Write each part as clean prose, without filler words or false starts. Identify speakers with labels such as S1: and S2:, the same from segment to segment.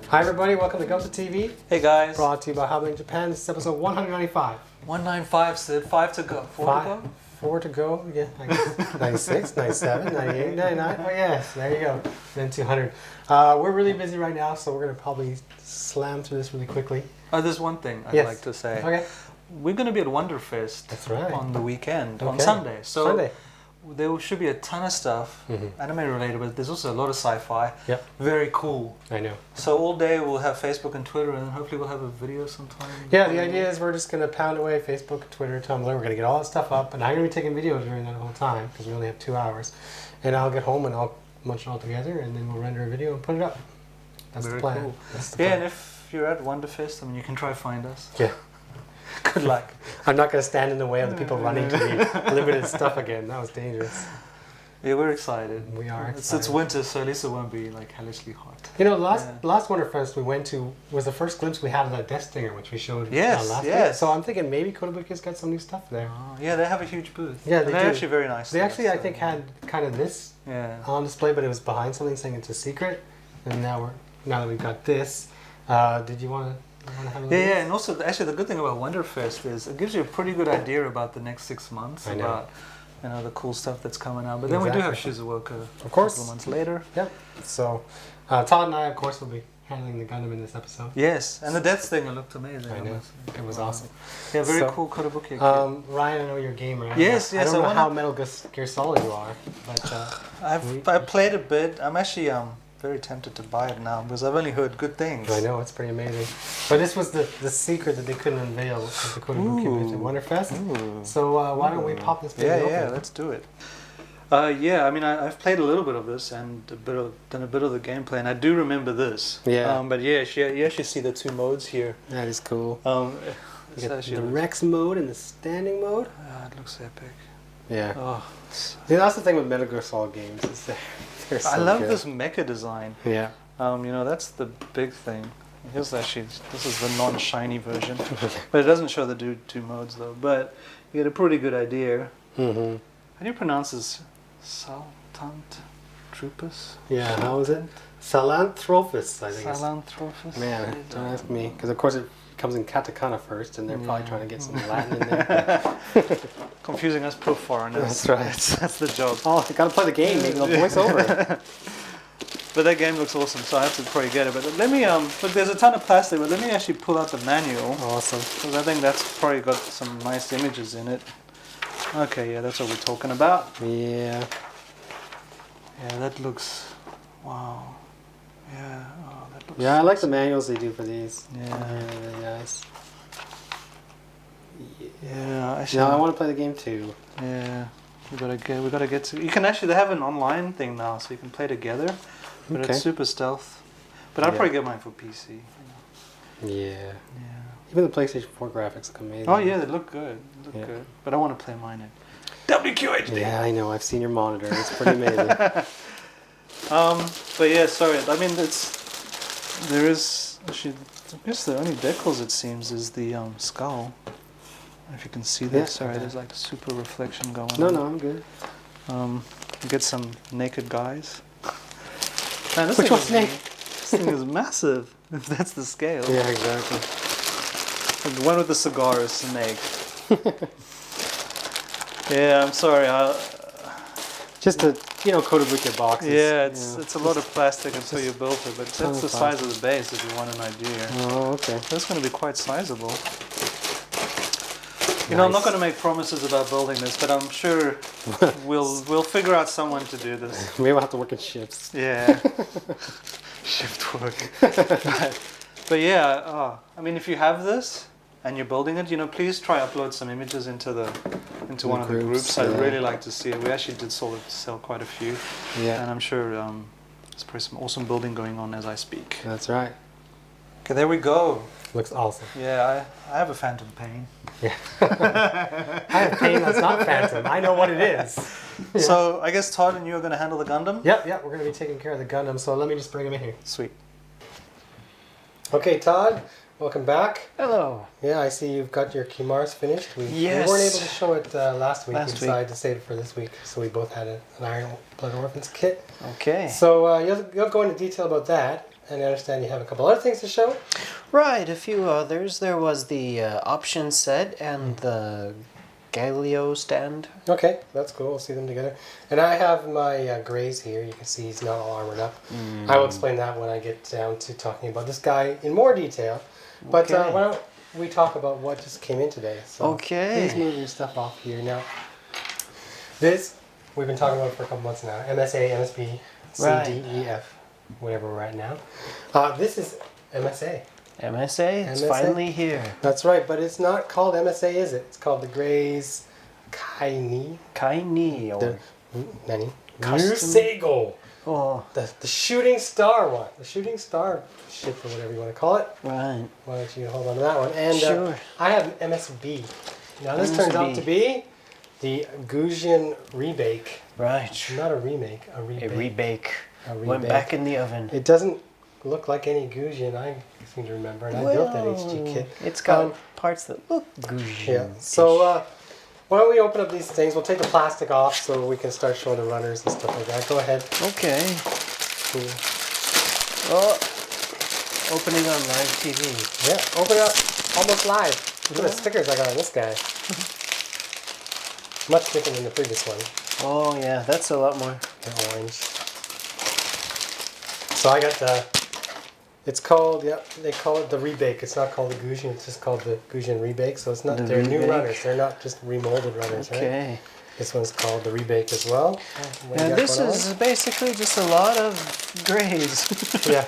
S1: Hi everybody, welcome to Gunpla TV.
S2: Hey guys.
S1: Brought to you by HobbyLink Japan. This is episode 195.
S2: 195, Syd. 5 to go. 4 to go?
S1: 4 to go, yeah. 96, 97, 98, 99. Oh yes, there you go. Then 200. We're really busy right now, so we're going to probably slam through this really quickly.
S2: There's one thing I'd like to say.
S1: Okay.
S2: We're going to be at Wonderfest.
S1: That's right.
S2: On the weekend, on Sunday. So
S1: Sunday.
S2: There should be a ton of stuff, anime related, but there's also a lot of sci-fi.
S1: Yep.
S2: Very cool.
S1: I know.
S2: So all day we'll have Facebook and Twitter, and then hopefully we'll have a video sometime.
S1: Yeah, the idea is we're just going to pound away Facebook, Twitter, Tumblr. We're going to get all that stuff up, and I'm going to be taking video during that whole time because we only have 2 hours. And I'll get home and I'll munch it all together, and then we'll render a video and put it up. That's the plan.
S2: Cool.
S1: That's the plan.
S2: Yeah, and if you're at Wonderfest, I mean, you can try find us.
S1: Yeah.
S2: Good luck.
S1: I'm not going to stand in the way of the people running to the limited stuff again. That was dangerous.
S2: Yeah, we're excited.
S1: We are
S2: excited. It's
S1: excited.
S2: winter, so at least it won't be like hellishly hot.
S1: You know, last Wonderfest we went to was the first glimpse we had of that Death Stinger, which we showed last week. So I'm thinking maybe HobbyLink got some new stuff there.
S2: Yeah, they have a huge booth.
S1: Yeah,
S2: they're
S1: do.
S2: actually very nice.
S1: They actually, I think, had kind of this on display, but it was behind something saying it's a secret. And now that we've got this, did you want to have a look?
S2: Yeah, and also actually the good thing about Wonderfest is it gives you a pretty good idea about the next 6 months. About the cool stuff that's coming out. But then we do have Shizuoka a couple of months later. Yep.
S1: So Todd and I, of course, will be handling the Gundam in this episode.
S2: Yes, and the Death Stinger looked amazing.
S1: I know. It was awesome.
S2: Yeah, very cool Kotobuki.
S1: Ryan, I know you're a gamer.
S2: Yes,
S1: I don't know how Metal Gear Solid you are, but
S2: I've played a bit. I'm actually very tempted to buy it now because I've only heard good things.
S1: I know, it's pretty amazing. But this was the secret that they couldn't unveil at the Kotobuki at Wonderfest. So why don't we pop this baby open?
S2: Yeah, let's do it. I mean, I've played a little bit of this and done a bit of the gameplay, and I do remember this. Yeah. But yeah, you actually see the 2 modes here.
S1: That is cool. You got the Rex mode and the standing mode.
S2: It looks epic.
S1: Yeah. Oh. See, that's the thing with Metal Gear Solid games. Is they're so
S2: I love
S1: good.
S2: this mecha design. Yeah. That's the big thing. This is the non-shiny version, but it doesn't show the 2 modes though. But you get a pretty good idea. How do you pronounce this? Salanthropus?
S1: Yeah. How is it? Salanthropus, I think.
S2: Salanthropus.
S1: Man, don't ask me, because of course it comes in katakana first, and they're probably trying to get some Latin in there.
S2: Confusing us poor foreigners.
S1: That's right.
S2: That's the job.
S1: Oh, I gotta play the game. Maybe they'll voice over it.
S2: But that game looks awesome, so I have to probably get it. But let me look. There's a ton of plastic, but let me actually pull out the manual.
S1: Awesome.
S2: Because I think that's probably got some nice images in it. Okay, yeah, that's what we're talking about.
S1: Yeah.
S2: Yeah, that looks. Wow. Yeah. Oh, that looks.
S1: Yeah, I like the manuals they do for these.
S2: Yeah.
S1: Really nice.
S2: Yeah. Actually,
S1: I want to play the game too.
S2: Yeah. We gotta get to. You can actually. They have an online thing now, so you can play together. But it's super stealth. But I'll probably get mine for PC.
S1: Yeah. Yeah. Even the PlayStation 4 graphics look amazing.
S2: Oh yeah, they look good. They look good. But I want to play mine in WQHD.
S1: Yeah, I know. I've seen your monitor. It's pretty amazing.
S2: But yeah, sorry. I mean, there is actually. I guess the only decals it seems is the skull. I don't know if you can see that. Sorry, there's like a super reflection going on.
S1: No, I'm good.
S2: You get some naked guys. Man,
S1: Which one's naked?
S2: This thing is massive. If that's the scale.
S1: Yeah, exactly.
S2: The one with the cigar is Snake. Yeah, I'm sorry.
S1: Just the Kotobuki boxes.
S2: Yeah, it's a lot of plastic until you build it, but that's the size of the base if you want an idea.
S1: Oh, okay.
S2: That's going to be quite sizable. You know, I'm not going to make promises about building this, but I'm sure we'll figure out someone to do this.
S1: Maybe we'll have to work in shifts.
S2: Yeah. Shift work. But yeah, I mean, if you have this and you're building it, please try upload some images into one of the groups. I'd really like to see it. We actually did sell quite a few. Yeah. And I'm sure there's probably some awesome building going on as I speak.
S1: That's right.
S2: Okay, there we go.
S1: Looks awesome.
S2: Yeah, I have a phantom pain.
S1: Yeah. I have pain that's not phantom. I know what it is. Yeah.
S2: So I guess Todd and you are going to handle the Gundam?
S1: Yep, we're going to be taking care of the Gundam, so let me just bring him in here.
S2: Sweet.
S1: Okay, Todd, welcome back.
S3: Hello.
S1: Yeah, I see you've got your Kimaris finished. We weren't able to show it last week. We decided to save it for this week, so we both had an Iron Blood Orphans kit.
S3: Okay.
S1: So you'll go into detail about that. and I understand you have a couple other things to show.
S3: Right, a few others. There was the option set and the Gaelio stand.
S1: Okay, that's cool. We'll see them together. And I have my Graze here. You can see he's not all armored up. I will explain that when I get down to talking about this guy in more detail. But
S3: Okay.
S1: why don't we talk about what just came in today? So
S3: Okay.
S1: please move your stuff off here. Now, this, we've been talking about for a couple months now. MSA, MSB, C,
S3: Right.
S1: D, E, F, whatever we're at now. This is MSA.
S3: MSA, it's
S1: MSA?
S3: finally here.
S1: That's right, but it's not called MSA, is it? It's called the Graze Kaini.
S3: Kaini, or...
S1: The Nani?
S3: Custom-
S1: Musego.
S3: Oh,
S1: The shooting star one. The shooting star ship or whatever you want to call it.
S3: right.
S1: Why don't you hold on to that one? And
S3: Sure.
S1: I have MSB. Now this turns out
S3: MSB.
S1: to be the Gusian Rebake.
S3: Right.
S1: Not a remake, a
S3: A
S1: rebake.
S3: rebake.
S1: A
S3: Went
S1: rebake.
S3: back in the oven.
S1: It doesn't look like any Gusian, I seem to remember. And I built that HG kit.
S3: It's got parts that look Gusian.
S1: Yeah. So why don't we open up these things? We'll take the plastic off so we can start showing the runners and stuff like that. Go ahead.
S3: Okay.
S1: Cool.
S3: Oh, opening on live TV.
S1: Yeah, open it up almost live. Look at the stickers I got on this guy. Much different than the previous one.
S3: Oh yeah, that's a lot more.
S1: The orange. So I got the, it's called, they call it the Rebake. It's not called the Gusian, it's just called the Gusian Rebake. So it's not,
S3: The
S1: they're new
S3: Rebake.
S1: runners. They're not just remolded runners, right?
S3: Okay.
S1: This one's called the Rebake as well. What do you
S3: And
S1: got
S3: this
S1: going on?
S3: is basically just a lot of grays.
S1: Yeah.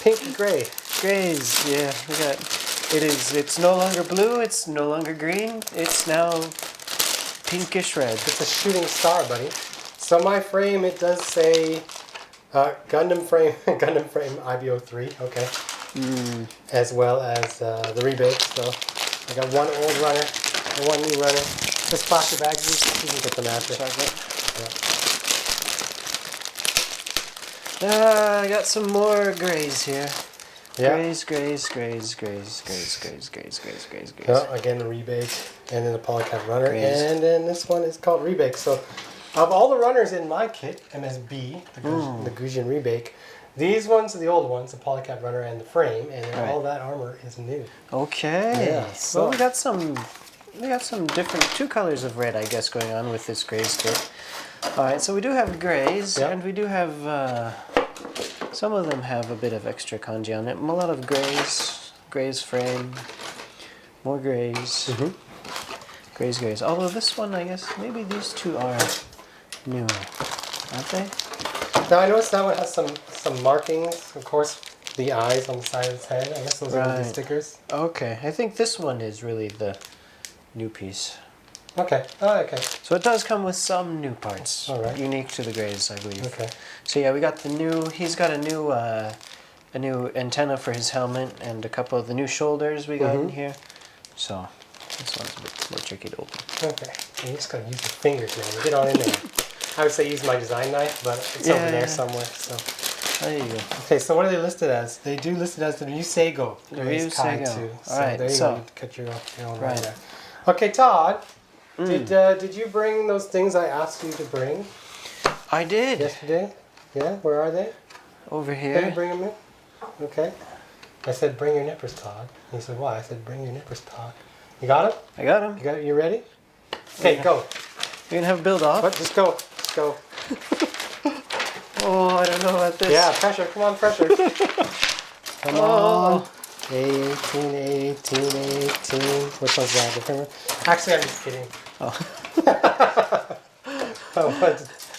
S1: Pink gray.
S3: Grays, yeah. We got. It's no longer blue. It's no longer green. It's now pinkish red.
S1: It's a shooting star, buddy. So my frame, it does say Gundam frame, Gundam frame IBO3, okay. As well as the Rebake. So I got one old runner and one new runner. This plastic bag, you can get them after. Yeah.
S3: I got some more grays here.
S1: Yeah.
S3: Grays, grays, grays, grays, grays, grays, grays, grays, grays, grays.
S1: Oh, again, the Rebake, and then the Polycat runner,
S3: Grays.
S1: and then this one is called Rebake. So, of all the runners in my kit, MSB, the Gusian Rebake, these ones are the old ones, the Polycat runner and the frame, and then
S3: Right.
S1: all that armor is new.
S3: Okay.
S1: Yeah, so-
S3: Well, we got some different two colors of red, I guess, going on with this grays kit. All right, so we do have grays,
S1: Yep.
S3: and we do have some of them have a bit of extra kanji on it. A lot of grays frame, more grays, grays. Although this one, I guess, maybe these two are new, aren't they?
S1: Now, I noticed that one has some markings, of course, the eyes on the side of its head. I guess those are the
S3: Right.
S1: stickers.
S3: Okay, I think this one is really the new piece.
S1: Okay. Oh, okay.
S3: So it does come with some new parts,
S1: All right.
S3: unique to the grays, I believe.
S1: Okay.
S3: So yeah, we got the new. He's got a new antenna for his helmet and a couple of the new shoulders we got in here. So this one's a bit more tricky to open.
S1: Okay. You just gotta use your fingers, man. Get on in there. I would say use my design knife, but it's over there somewhere. So.
S3: There you go.
S1: Okay, so what are they listed as? They do list it as the Musego.
S3: The
S1: Graze Kai
S3: Musego.
S1: too. So
S3: Alright,
S1: there you
S3: so-
S1: go. Cut your own
S3: Right.
S1: there. Okay, Todd. Did you bring those things I asked you to bring
S3: I did.
S1: yesterday? Yeah, where are they?
S3: Over
S1: Did you
S3: here.
S1: bring them in? Okay. I said, bring your nippers, Todd. He said, why? I said, bring your nippers, Todd. You got them?
S3: I got him.
S1: You got it? You ready? Okay, go.
S3: You're gonna have a build off.
S1: What? Just go. Just go.
S3: Oh, I don't know about this.
S1: Yeah, pressure. Come on, pressure. Come on. 18, 18, 18. Which one's that? The camera? Actually, I'm just kidding.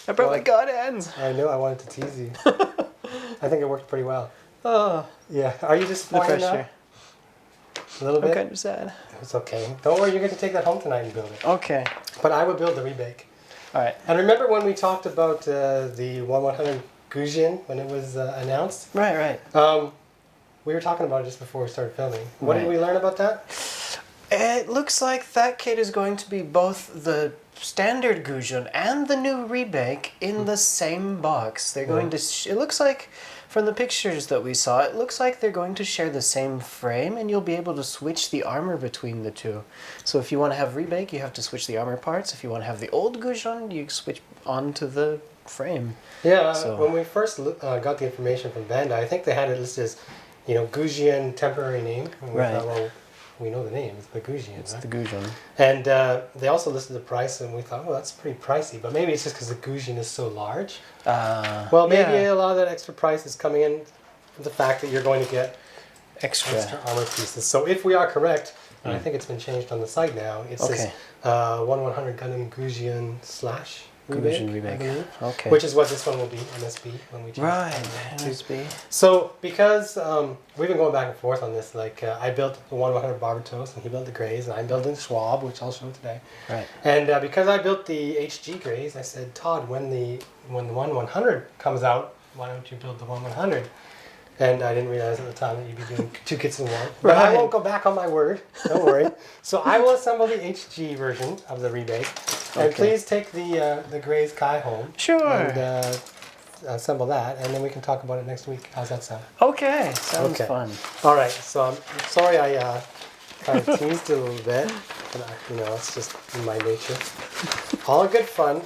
S3: I brought my god hands.
S1: I know, I wanted to tease you. I think it worked pretty well.
S3: Oh,
S1: Yeah. Are you
S3: the
S1: disappointed now?
S3: pressure.
S1: A little
S3: I'm
S1: bit?
S3: kind of sad.
S1: It's okay. Don't worry, you're going to take that home tonight and build it.
S3: Okay.
S1: But I would build the Rebake.
S3: All right.
S1: And remember when we talked about the 1/100 Gusian when it was announced?
S3: Right.
S1: We were talking about it just before we started filming. What did
S3: Right.
S1: we learn about that?
S3: It looks like that kit is going to be both the standard Gusian and the new Rebake in the same box. They're going to. It looks like, from the pictures that we saw, it looks like they're going to share the same frame, and you'll be able to switch the armor between the two. So if you want to have Rebake, you have to switch the armor parts. If you want to have the old Gusian, you switch on to the frame.
S1: Yeah,
S3: So-
S1: when we first got the information from Bandai, I think they had it listed as, Gujian temporary name. And we
S3: Right.
S1: thought, well, we know the name. It's the Gujian,
S3: It's
S1: right?
S3: the Gujin.
S1: And they also listed the price, and we thought, well, that's pretty pricey. But maybe it's just because the Gujian is so large. Well, maybe
S3: yeah.
S1: a lot of that extra price is coming in from the fact that you're going to get
S3: extra.
S1: armor pieces. So if we are correct, and I think it's been changed on the site now, it says
S3: Okay.
S1: 1/100 Gundam Gujian / remake,
S3: Gujin
S1: I
S3: remake.
S1: believe.
S3: Okay.
S1: Which is what this one will be, MSB, when we change
S3: right.
S1: it to-
S3: MSB.
S1: So, because we've been going back and forth on this, like I built the 1/100 Barbatos, and he built the Graze, and I'm building the Schwalbe, which I'll show today.
S3: Right.
S1: And because I built the HG Graze, I said, Todd, when the 1/100 comes out, why don't you build the 1/100? And I didn't realize at the time that you'd be doing 2 kits in one. But I
S3: Right.
S1: won't go back on my word. Don't worry. So I will assemble the HG version of the remake. And
S3: Okay.
S1: please take the Graze Kai home.
S3: Sure.
S1: And assemble that, and then we can talk about it next week. How's that sound?
S3: Okay. Sounds
S1: Okay.
S3: fun.
S1: All right. So I'm sorry I kind of teased it a little bit. But, it's just in my nature. All good fun.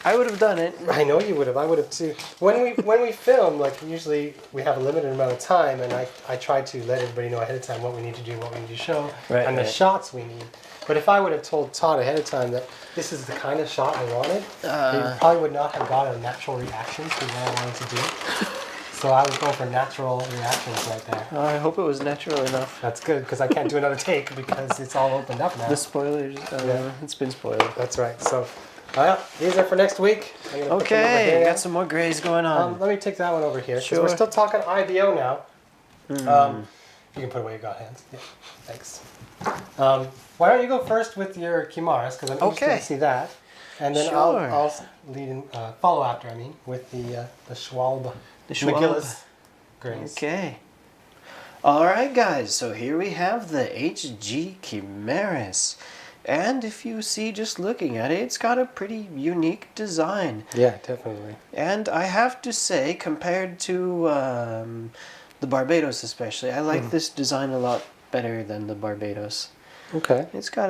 S3: I would have done it.
S1: I know you would have. I would have too. When we film, like usually we have a limited amount of time, and I try to let everybody know ahead of time what we need to do, what we need to show,
S3: Right,
S1: and the
S3: right.
S1: shots we need. But if I would have told Todd ahead of time that this is the kind of shot I wanted, he probably would not have got a natural reaction to what I wanted to do. So I was going for natural reactions right there.
S3: I hope it was natural enough.
S1: That's good because I can't do another take because it's all opened up now.
S3: The spoilers.
S1: Yeah.
S3: It's been spoiled.
S1: That's right. So, these are for next week. I'm gonna put them over
S3: Okay.
S1: here now.
S3: Got some more grays going on.
S1: Let me take that one over here. 'Cause
S3: Sure.
S1: we're still talking IBO now. You can put away your god hands. Yeah, thanks. Why don't you go first with your Kimaris, because I'm interested
S3: Okay.
S1: to see that. And then
S3: Sure.
S1: I'll lead in, follow after, with the Schwalbe.
S3: The Schwalbe.
S1: McGillis Graze.
S3: Okay. Alright guys, so here we have the HG Kimaris. And if you see just looking at it, it's got a pretty unique design.
S1: Yeah, definitely.
S3: And I have to say, compared to the Barbados especially, I like this design a lot better than the Barbados.
S1: Okay.
S3: It's got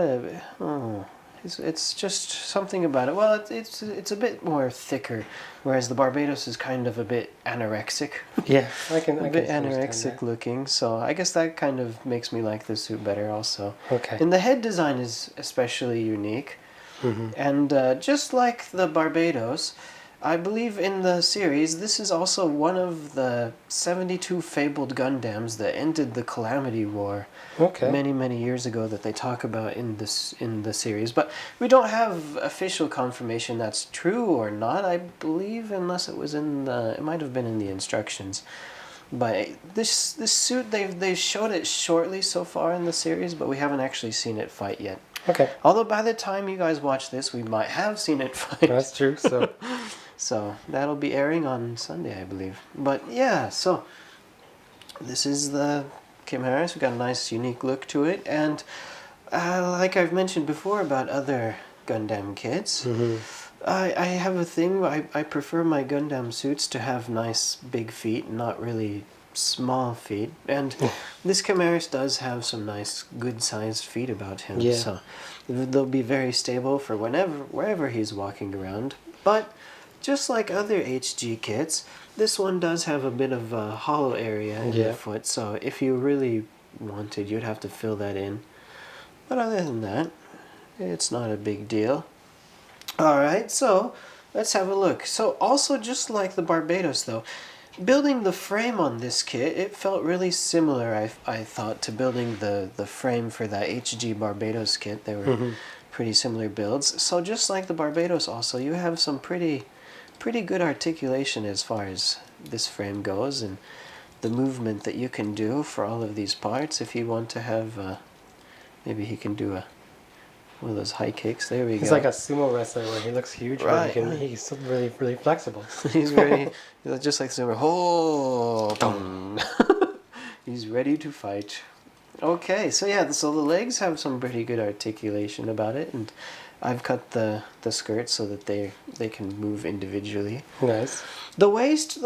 S3: it's just something about it. Well, it's a bit more thicker, whereas the Barbados is kind of a bit anorexic.
S1: Yeah, I can
S3: A bit
S1: understand
S3: anorexic
S1: that.
S3: looking, so I guess that kind of makes me like the suit better also.
S1: Okay.
S3: And the head design is especially unique.
S1: Mm-hmm.
S3: And just like the Barbados, I believe in the series, this is also one of the 72 fabled Gundams that ended the Calamity War
S1: Okay.
S3: many, many years ago that they talk about in the series. But we don't have official confirmation that's true or not, I believe, unless it was it might have been in the instructions. But this suit, they've showed it shortly so far in the series, but we haven't actually seen it fight yet.
S1: Okay.
S3: Although by the time you guys watch this, we might have seen it fight.
S1: That's true. So.
S3: So that'll be airing on Sunday, I believe. But yeah, so this is the Kimaris. We've got a nice, unique look to it. And like I've mentioned before about other Gundam kits, I have a thing. I prefer my Gundam suits to have nice, big feet, not really small feet. And this Kimaris does have some nice, good-sized feet about him.
S1: Yeah.
S3: So they'll be very stable for wherever he's walking around. But just like other HG kits, this one does have a bit of a hollow area in the foot, so if you really wanted, you'd have to fill that in. But other than that, it's not a big deal. Alright, so let's have a look. So also, just like the Barbados though, building the frame on this kit, it felt really similar, I thought, to building the frame for that HG Barbados kit. They were pretty similar builds. So just like the Barbados also, you have some pretty good articulation as far as this frame goes, and the movement that you can do for all of these parts. If you want to have, maybe he can do one of those high kicks. There we go.
S1: He's like a sumo wrestler where he looks huge,
S3: Right.
S1: but he's still really, really flexible.
S3: He's very, just like Zimmer. Oh, boom. He's ready to fight. Okay, so yeah, so the legs have some pretty good articulation about it, and I've cut the skirt so that they can move individually.
S1: Nice.
S3: The waist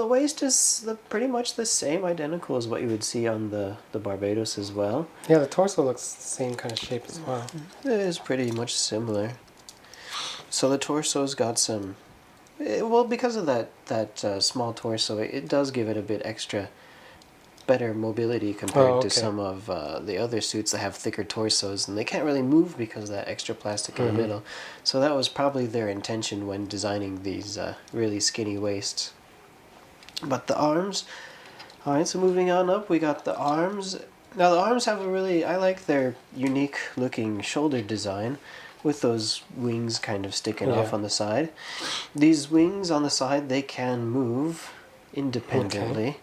S3: is pretty much the same, identical as what you would see on the Barbados as well.
S1: Yeah, the torso looks the same kind of shape as well.
S3: It is pretty much similar. So the torso's got some Well, because of that small torso, it does give it a bit extra better mobility compared to some of the other suits that have thicker torsos, and they can't really move because of that extra plastic in the middle. So that was probably their intention when designing these really skinny waists. But the arms, all right, so moving on up, we got the arms. Now the arms have a really, I like their unique looking shoulder design with those wings kind of sticking off on the side. These wings on the side, they can move independently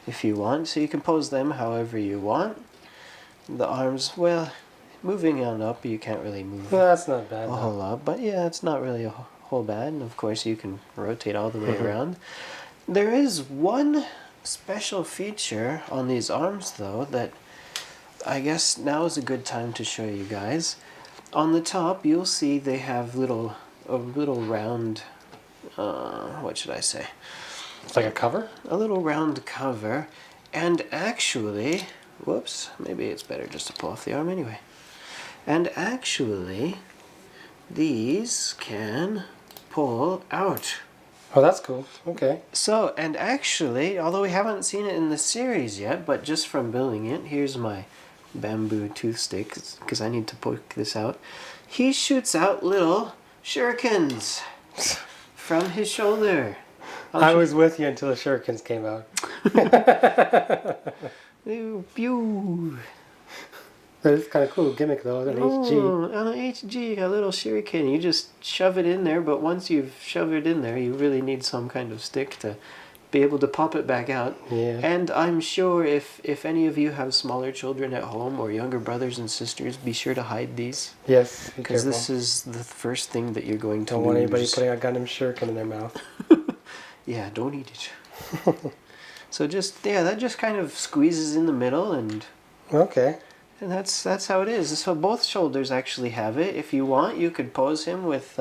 S3: if you want, so you can pose them however you want. The arms, well, moving on up, you can't really move
S1: that's not bad,
S3: a whole lot, but yeah, it's not really a whole bad, and of course you can rotate all the way around. There is one special feature on these arms though that I guess now is a good time to show you guys. On the top, you'll see they have a little round, what should I say?
S1: It's like a cover?
S3: A little round cover, and actually, whoops, maybe it's better just to pull off the arm anyway. And actually, these can pull out.
S1: Oh, that's cool. Okay.
S3: So, and actually, although we haven't seen it in the series yet, but just from building it, here's my bamboo tooth stick, because I need to poke this out. He shoots out little shurikens from his shoulder.
S1: I was with you until the shurikens came out.
S3: Pew.
S1: It's kind of cool gimmick though, an HG.
S3: On an HG, a little shuriken. You just shove it in there, but once you've shoved it in there, you really need some kind of stick to be able to pop it back out.
S1: Yeah.
S3: And I'm sure if any of you have smaller children at home or younger brothers and sisters, be sure to hide these.
S1: Yes,
S3: because this is the first thing that you're going to
S1: Don't
S3: lose.
S1: want anybody putting a Gundam shuriken in their mouth.
S3: Yeah, don't eat it. So just, yeah, that just kind of squeezes in the middle, and
S1: okay.
S3: And that's how it is. So both shoulders actually have it. If you want, you could pose him with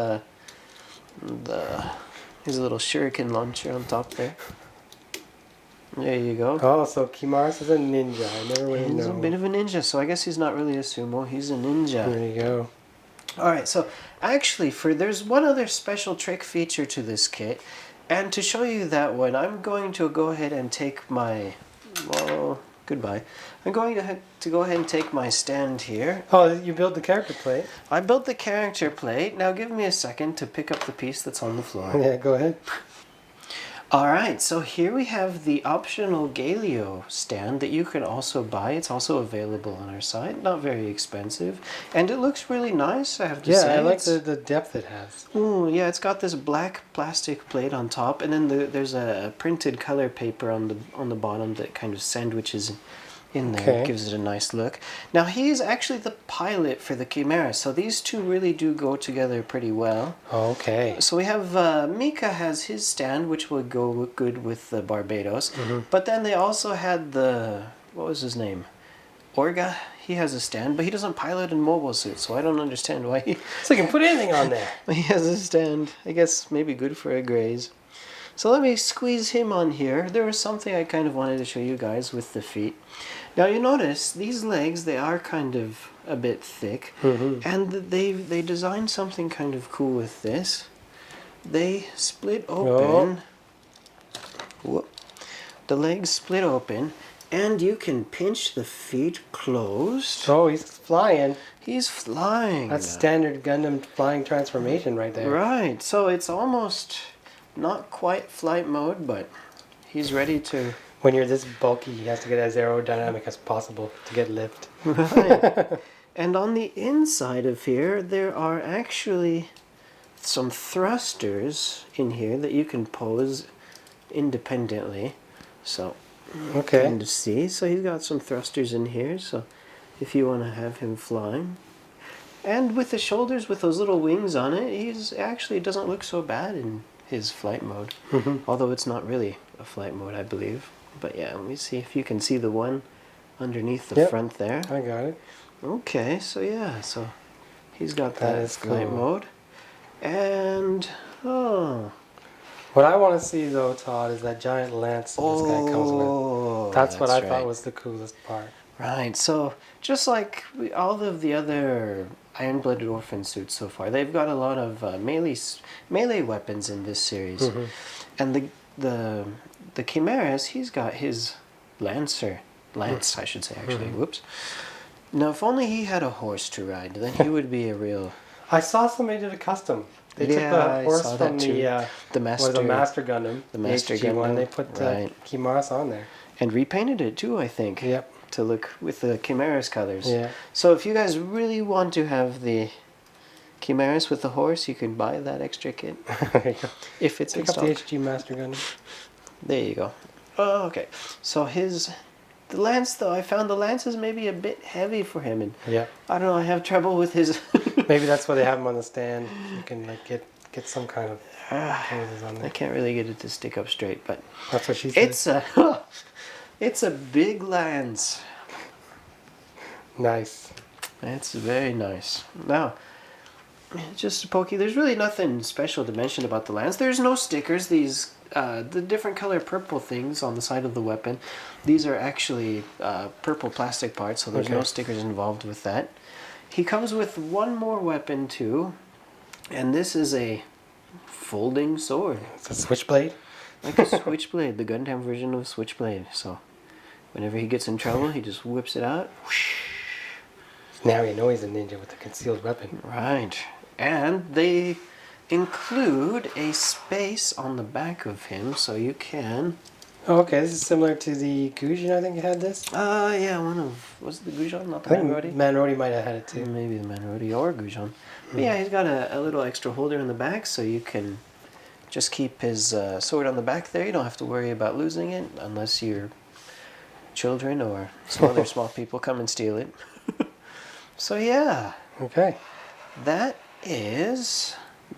S3: his little shuriken launcher on top there. There you go.
S1: Oh, so Kimaris is a ninja. I never would have known.
S3: He's a bit of a ninja, so I guess he's not really a sumo. He's a ninja.
S1: There you go.
S3: All right, so actually, there's one other special trick feature to this kit, and to show you that one, I'm going to go ahead and take my, well, goodbye. I'm going to go ahead and take my stand here.
S1: Oh, you built the character plate?
S3: I built the character plate. Now give me a second to pick up the piece that's on the floor.
S1: Yeah, go ahead.
S3: Alright, so here we have the optional Gaelio stand that you can also buy. It's also available on our site. Not very expensive. And it looks really nice, I have to say.
S1: Yeah, I like the depth it has.
S3: Ooh, yeah, it's got this black plastic plate on top, and then there's a printed color paper on the bottom that kind of sandwiches in there.
S1: Okay.
S3: It gives it a nice look. Now, he is actually the pilot for the Kimaris, so these two really do go together pretty well.
S1: Okay.
S3: So we have, Mika has his stand, which would go good with the Barbados. But then they also had what was his name? Orga. He has a stand, but he doesn't pilot in mobile suit, so I don't understand why he...
S1: So you can put anything on there.
S3: He has a stand. I guess maybe good for a graze. So let me squeeze him on here. There was something I kind of wanted to show you guys with the feet. Now you notice these legs, they are kind of a bit thick, and they designed something kind of cool with this. They split open. Whoop. The legs split open, and you can pinch the feet closed.
S1: Oh, he's flying.
S3: He's flying.
S1: That's standard Gundam flying transformation right there.
S3: Right. So it's almost not quite flight mode, but he's ready to...
S1: When you're this bulky, he has to get as aerodynamic as possible to get lift.
S3: Right. And on the inside of here, there are actually some thrusters in here that you can pose independently. So,
S1: okay.
S3: kind of see. So he's got some thrusters in here, so if you want to have him flying. And with the shoulders, with those little wings on it, it doesn't look so bad in his flight mode. Although it's not really a flight mode, I believe. But yeah, let me see if you can see the one underneath the front there.
S1: I got it.
S3: Okay, so yeah, so he's got
S1: That
S3: that
S1: is
S3: flight
S1: cool.
S3: mode. And,
S1: What I want to see though, Todd, is that giant lance that this guy comes with. That's what I thought was the coolest part.
S3: Right, so just like all of the other Iron-Blooded Orphan suits so far. They've got a lot of melee weapons in this series. And the Kimaris, he's got his Lance, I should say, actually. Whoops. Now, if only he had a horse to ride, then he would be a real...
S1: I saw somebody did a custom. They took the horse from the Master Gundam.
S3: The Master
S1: HG
S3: Gundam.
S1: one. They put Kimaris on there.
S3: And repainted it too, I think.
S1: Yep.
S3: To look with the Kimaris colors.
S1: Yeah.
S3: So if you guys really want to have the Kimaris with the horse, you can buy that extra kit. If it's
S1: Pick
S3: installed.
S1: up the HG Master Gundam.
S3: There you go. Oh, okay. So the lance though, I found the lance is maybe a bit heavy for him, and
S1: Yeah.
S3: I don't know. I have trouble with his.
S1: Maybe that's why they have them on the stand. You can like get some kind of poses on
S3: I
S1: there.
S3: can't really get it to stick up straight, but
S1: That's what she said.
S3: it's a big lance.
S1: Nice.
S3: It's very nice. Now, just a pokey. There's really nothing special to mention about the lance. There's no stickers. These the different color purple things on the side of the weapon. These are actually purple plastic parts, so there's no stickers involved with that. He comes with one more weapon too, and this is a folding sword.
S1: It's a switchblade.
S3: Like a switchblade, the Gundam version of a switchblade. So, whenever he gets in trouble, he just whips it out. Whoosh.
S1: Now you know he's a ninja with a concealed weapon.
S3: Right. And they include a space on the back of him, so you can...
S1: Oh, okay, this is similar to the Gujin, I think it had this.
S3: Yeah, was it the Gujon, not the
S1: I think
S3: Manrodi?
S1: Manrodi might have had it too.
S3: Maybe the Manrodi or Gujon. But yeah, he's got a little extra holder in the back, so you can just keep his sword on the back there. You don't have to worry about losing it, unless your children or some other small people come and steal it. So yeah,
S1: Okay.
S3: that is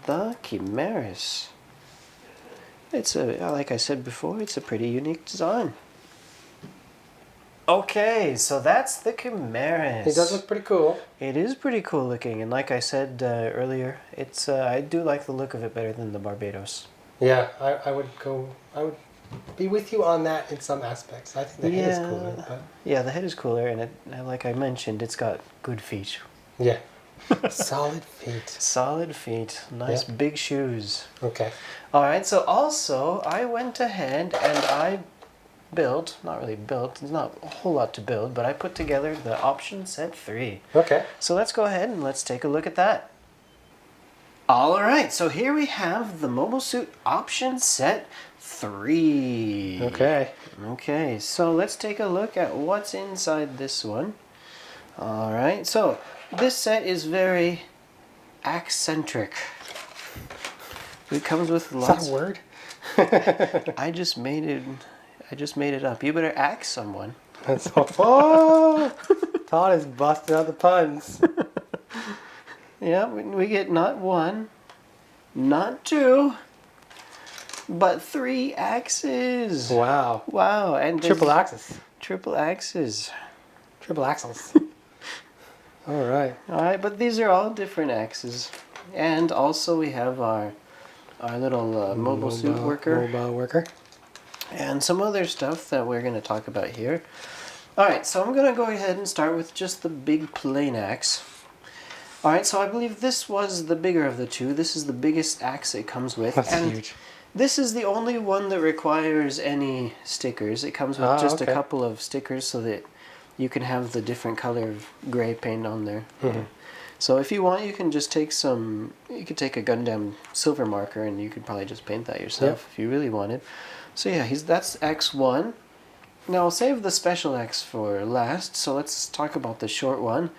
S3: the Kimaris. It's like I said before, it's a pretty unique design. Okay, so that's the Kimaris.
S1: It does look pretty cool.
S3: It is pretty cool looking, and like I said earlier, it's I do like the look of it better than the Barbados.
S1: Yeah, I would be with you on that in some aspects. I think the head is cooler, but
S3: Yeah, the head is cooler, and like I mentioned, it's got good feet.
S1: yeah. Solid feet.
S3: Solid feet, nice big shoes.
S1: Okay.
S3: Alright, so also I went ahead and I built, not really built, there's not a whole lot to build, but I put together the option set 3.
S1: Okay.
S3: So let's go ahead and let's take a look at that. Alright, so here we have the mobile suit option set 3.
S1: Okay.
S3: Okay, so let's take a look at what's inside this one. Alright, so this set is very eccentric. It comes with lots.
S1: Is that a word?
S3: I just made it up. You better ask someone.
S1: That's all. Oh! Todd is busting out the puns.
S3: Yeah, we get not 1, not 2, but 3 axes.
S1: Wow.
S3: Wow, and
S1: Triple axis.
S3: triple axes.
S1: Triple axles. All right.
S3: All right, but these are all different axes, and also we have our little mobile suit worker.
S1: Mobile worker.
S3: And some other stuff that we're going to talk about here. Alright, so I'm going to go ahead and start with just the big plain axe. Alright, so I believe this was the bigger of the two. This is the biggest axe it comes with.
S1: That's
S3: and
S1: huge.
S3: this is the only one that requires any stickers. It comes with just a couple of stickers so that you can have the different color of gray paint on there.
S1: Mm-hmm.
S3: So if you want, you can just take you could take a Gundam silver marker and you could probably just paint that yourself if you really wanted. So yeah, that's X1. Now I'll save the special X for last, so let's talk about the short one.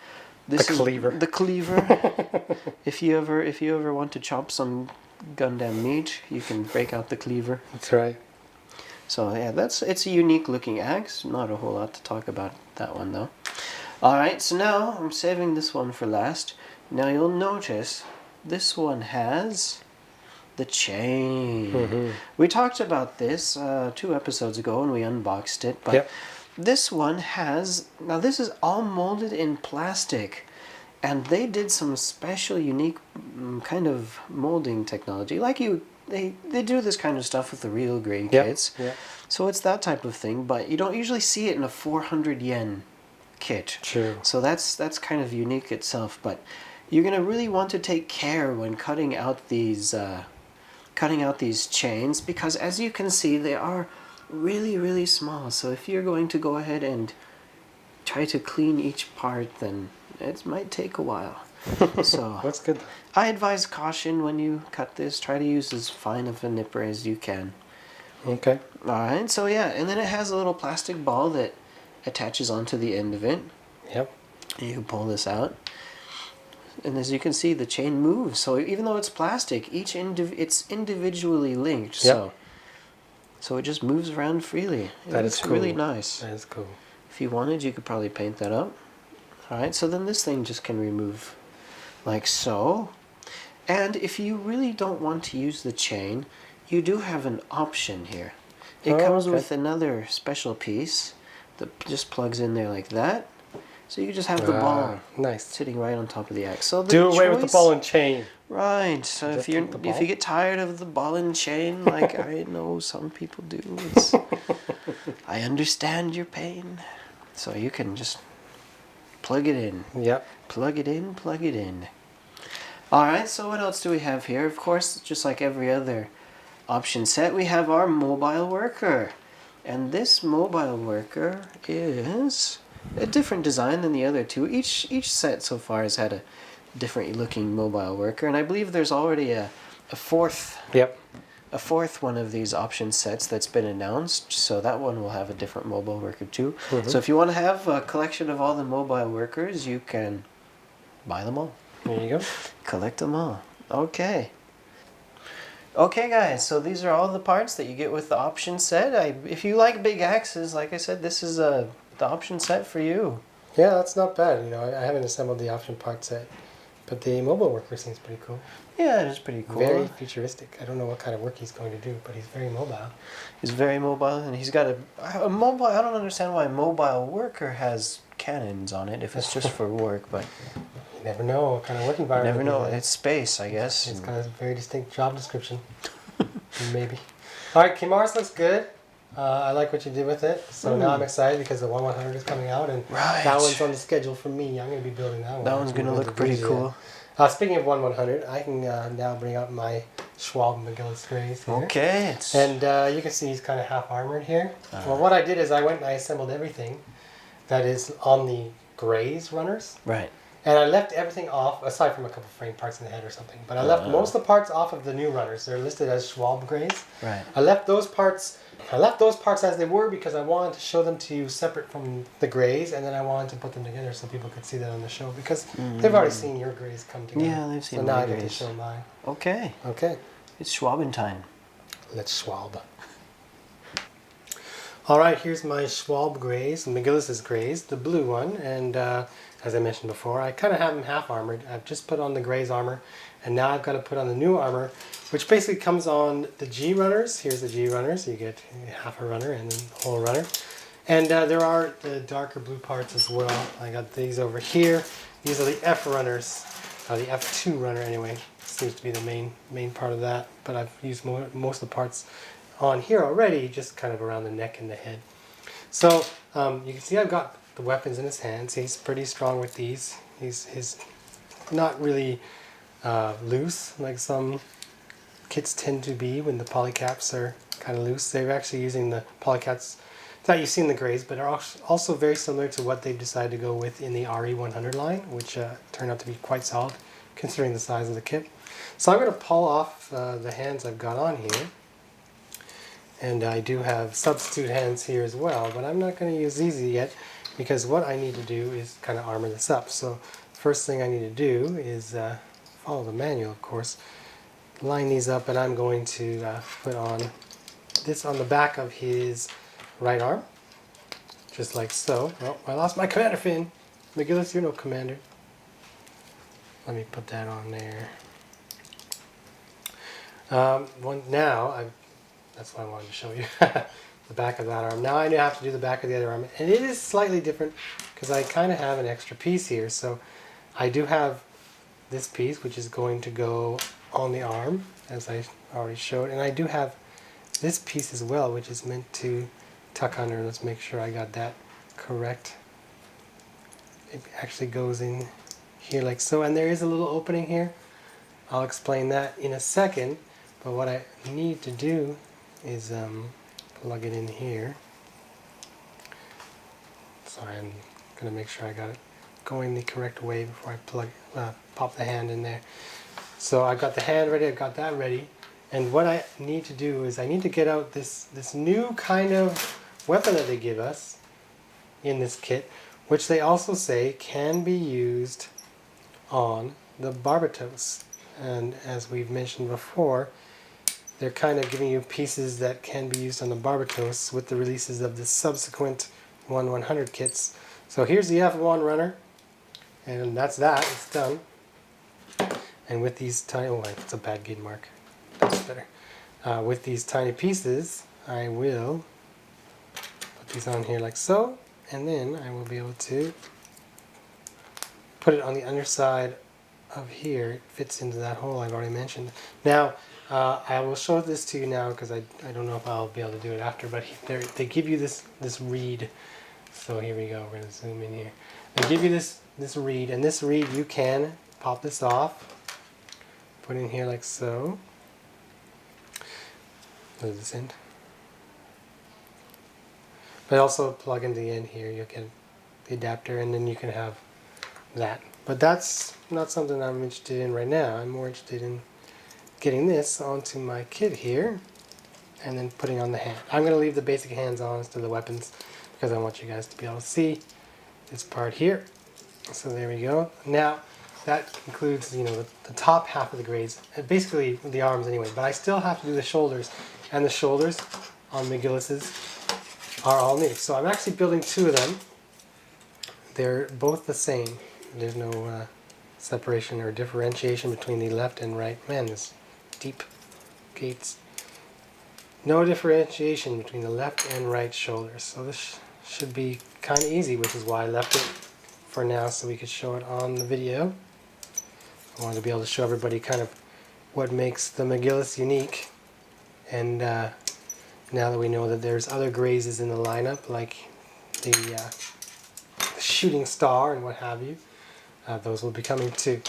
S3: This is
S1: cleaver.
S3: The cleaver. If you ever want to chop some Gundam meat, you can break out the cleaver.
S1: That's right.
S3: So yeah, it's a unique looking axe. Not a whole lot to talk about that one though. Alright, so now I'm saving this one for last. Now you'll notice this one has the chain.
S1: Mm-hmm.
S3: We talked about this 2 episodes ago when we unboxed it, but this one has, now this is all molded in plastic, and they did some special unique kind of molding technology. Like they do this kind of stuff with the real gray kits.
S1: Yeah.
S3: So it's that type of thing, but you don't usually see it in a 400 yen kit.
S1: True.
S3: So that's kind of unique itself, but you're gonna really want to take care when cutting out these chains, because as you can see, they are really, really small. So if you're going to go ahead and try to clean each part, then it might take a while. So
S1: That's good.
S3: I advise caution when you cut this. Try to use as fine of a nipper as you can.
S1: Okay.
S3: Alright, so yeah, and then it has a little plastic ball that attaches onto the end of it.
S1: Yep.
S3: And you can pull this out. And as you can see, the chain moves. So even though it's plastic, it's individually linked.
S1: Yep.
S3: So it just moves around freely.
S1: That is
S3: It's
S1: cool.
S3: really nice.
S1: That is cool.
S3: If you wanted, you could probably paint that up. Alright, so then this thing just can remove like so. And if you really don't want to use the chain, you do have an option here. It comes with another special piece that just plugs in there like that. So you just have the ball
S1: nice
S3: sitting right on top of the axe. So
S1: do away with the ball and chain.
S3: Right. So
S1: Just
S3: if you
S1: keep the ball.
S3: get tired of the ball and chain, like I know some people do, I understand your pain. So you can just plug it in.
S1: Yep.
S3: Plug it in, plug it in. Alright, so what else do we have here? Of course, just like every other option set, we have our mobile worker. And this mobile worker is a different design than the other two. Each set so far has had a different looking mobile worker, and I believe there's already a fourth one of these option sets that's been announced, so that one will have a different mobile worker too. So if you want to have a collection of all the mobile workers, you can buy them all.
S1: There you go.
S3: Collect them all. Okay. Okay guys, so these are all the parts that you get with the option set. If you like big axes, like I said, this is the option set for you.
S1: Yeah, that's not bad. You know, I haven't assembled the option part set, but the mobile worker seems pretty cool.
S3: Yeah, it is pretty cool.
S1: Very futuristic. I don't know what kind of work he's going to do, but he's very mobile.
S3: He's very mobile, and he's got a mobile. I don't understand why a mobile worker has cannons on it if it's just for work, but
S1: You never know what kind of work
S3: you
S1: environment.
S3: never know.
S1: he's in.
S3: It's space, I guess.
S1: It's got a very distinct job description. Maybe. All right, Kimaris looks good. I like what you did with it. So now I'm excited because the 1/100 is coming out, and
S3: Right.
S1: that one's on the schedule for me. I'm going to be building that one.
S3: That one's gonna look pretty cool.
S1: Speaking of 1/100, I can now bring up my Schwalbe McGillis Graze here.
S3: Okay.
S1: And you can see he's kind of half armored here. Well, what I did is I went and I assembled everything that is on the Graze runners.
S3: Right.
S1: And I left everything off, aside from a couple frame parts in the head or something. But I left most of the parts off of the new runners. They're listed as Schwalbe Graze.
S3: Right.
S1: I left those parts as they were because I wanted to show them to you separate from the Graze, and then I wanted to put them together so people could see that on the show because they've already seen your Graze come together.
S3: Yeah, they've seen
S1: so now
S3: my
S1: I get to
S3: Graze.
S1: show mine.
S3: Okay.
S1: Okay,
S3: It's Schwabentine.
S1: let's Schwalbe. All right, here's my Schwalbe Graze, McGillis's Graze, the blue one, and as I mentioned before, I kind of have them half armored. I've just put on the Graze armor, and now I've got to put on the new armor, which basically comes on the G runners. Here's the G runners. You get half a runner and then the whole runner. And there are the darker blue parts as well. I got these over here. These are the F runners, the F2 runner anyway. Seems to be the main part of that, but I've used most of the parts on here already, just kind of around the neck and the head. So you can see I've got the weapons in his hands. He's pretty strong with these. He's not really loose like some kits tend to be when the polycaps are kind of loose. They're actually using the polycaps that you see in the Graze, but are also very similar to what they've decided to go with in the RE100 line, which turned out to be quite solid considering the size of the kit. So I'm going to pull off the hands I've got on here. And I do have substitute hands here as well, but I'm not going to use these yet because what I need to do is kind of armor this up. So first thing I need to do is follow the manual, of course, line these up, and I'm going to put on this on the back of his right arm, just like so. Oh, I lost my commander fin. McGillis, you're no commander. Let me put that on there. That's what I wanted to show you, the back of that arm. Now I have to do the back of the other arm, and it is slightly different because I kind of have an extra piece here. So I do have this piece, which is going to go on the arm, as I already showed, and I do have this piece as well, which is meant to tuck under. Let's make sure I got that correct. It actually goes in here like so, and there is a little opening here. I'll explain that in a second, but what I need to do is plug it in here. Sorry, I'm gonna make sure I got it going the correct way before I pop the hand in there. So I've got the hand ready, I've got that ready, and what I need to do is I need to get out this new kind of weapon that they give us in this kit, which they also say can be used on the Barbatos. And as we've mentioned before, they're kind of giving you pieces that can be used on the Barbatos with the releases of the subsequent 1/100 kits. So here's the F1 runner, and that's that, it's done. And with these tiny, oh, it's a bad gauge mark, that's better. With these tiny pieces, I will put these on here like so, and then I will be able to put it on the underside of here. It fits into that hole I've already mentioned. Now, I will show this to you now because I don't know if I'll be able to do it after, but they give you this reed. So here we go, we're going to zoom in here. They give you this reed, and this reed you can pop this off, put in here like so. What is this end? But also plug in the end here, you'll get the adapter, and then you can have that. But that's not something I'm interested in right now. I'm more interested in getting this onto my kit here and then putting on the hand. I'm going to leave the basic hands-ons to the weapons because I want you guys to be able to see this part here. So there we go. Now that includes, you know, the top half of the Graze, basically the arms anyway, but I still have to do the shoulders, and the shoulders on McGillis's are all new. So I'm actually building two of them. They're both the same. There's no separation or differentiation between the left and right. Man, this deep gates. No differentiation between the left and right shoulders. So this should be kind of easy, which is why I left it for now so we could show it on the video. I wanted to be able to show everybody kind of what makes the McGillis unique. And now that we know that there's other Grazes in the lineup, like the Shooting Star and what have you, those will be coming too.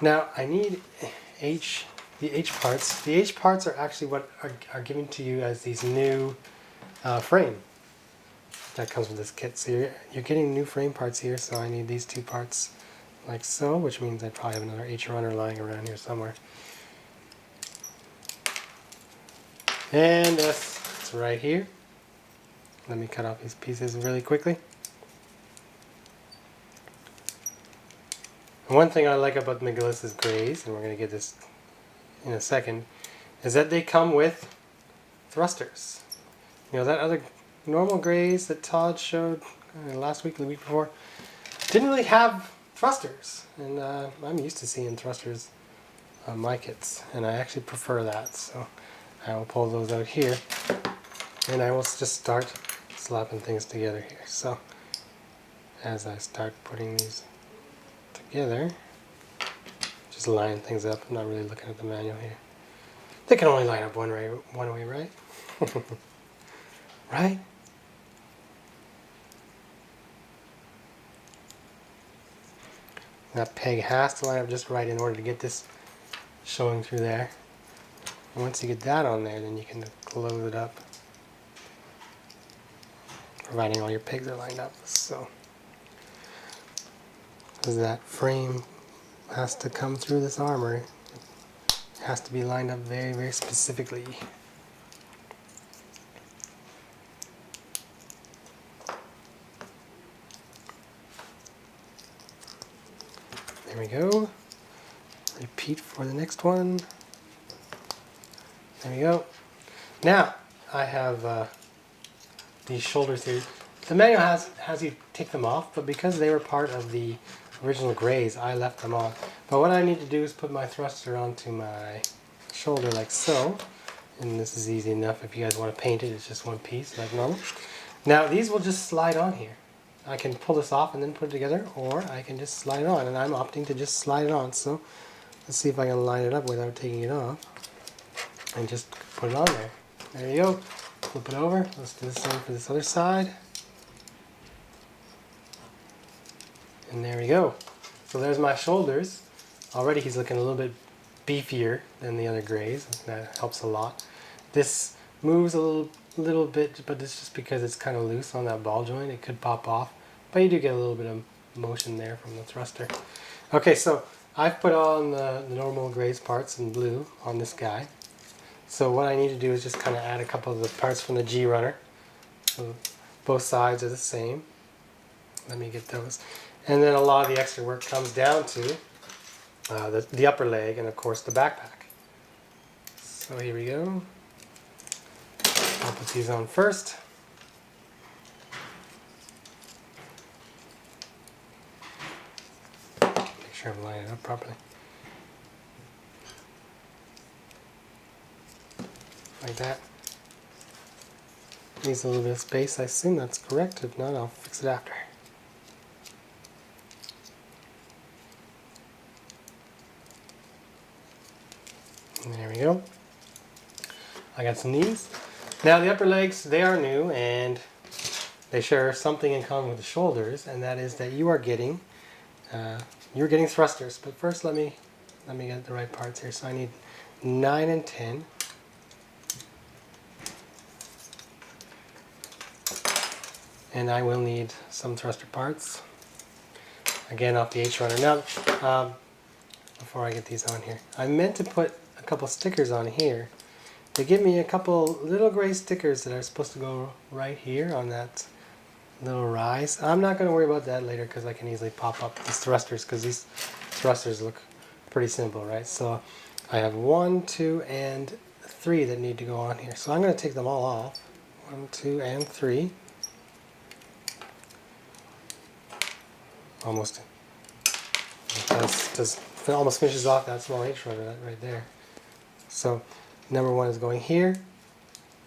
S1: Now I need the H parts. The H parts are actually what are given to you as these new frame that comes with this kit. So you're getting new frame parts here, so I need these two parts like so, which means I probably have another H runner lying around here somewhere. And it's right here. Let me cut off these pieces really quickly. And one thing I like about McGillis's Graze, and we're going to get this in a second, is that they come with thrusters. You know, that other normal Graze that Todd showed last week or the week before didn't really have thrusters, and I'm used to seeing thrusters on my kits, and I actually prefer that. So I will pull those out here, and I will just start slapping things together here. So as I start putting these together, just line things up. I'm not really looking at the manual here. They can only line up one way, right? Right? That peg has to line up just right in order to get this showing through there. And once you get that on there, then you can close it up, providing all your pegs are lined up. So, because that frame has to come through this armor, it has to be lined up very, very specifically. There we go. Repeat for the next one. There we go. Now I have these shoulders here. The manual has you take them off, but because they were part of the original Graze, I left them on. But what I need to do is put my thruster onto my shoulder like so. And this is easy enough. If you guys want to paint it, it's just one piece like normal. Now these will just slide on here. I can pull this off and then put it together, or I can just slide it on, and I'm opting to just slide it on. So let's see if I can line it up without taking it off, and just put it on there. There you go. Flip it over. Let's do the same for this other side. And there we go. So there's my shoulders. Already he's looking a little bit beefier than the other grays. That helps a lot. This moves a little bit, but it's just because it's kind of loose on that ball joint. It could pop off, but you do get a little bit of motion there from the thruster. Okay, so I've put on the normal graze parts in blue on this guy. So what I need to do is just kind of add a couple of the parts from the G runner. So both sides are the same. Let me get those. And then a lot of the extra work comes down to the upper leg and of course the backpack. So here we go. I'll put these on first. Make sure I'm lining it up properly. Like that. Needs a little bit of space. I assume that's correct. If not, I'll fix it after. And there we go. I got some knees. Now the upper legs, they are new and they share something in common with the shoulders, and that is that you're getting thrusters. But first, let me get the right parts here. So I need 9 and 10. And I will need some thruster parts, again off the H runner. Now, before I get these on here, I meant to put a couple stickers on here. They give me a couple little gray stickers that are supposed to go right here on that little rise. I'm not going to worry about that later because I can easily pop up these thrusters, because these thrusters look pretty simple, right? So I have 1, 2, and 3 that need to go on here. So I'm going to take them all off. 1, 2, and 3. Almost. It almost finishes off that small H runner right there. So number 1 is going here,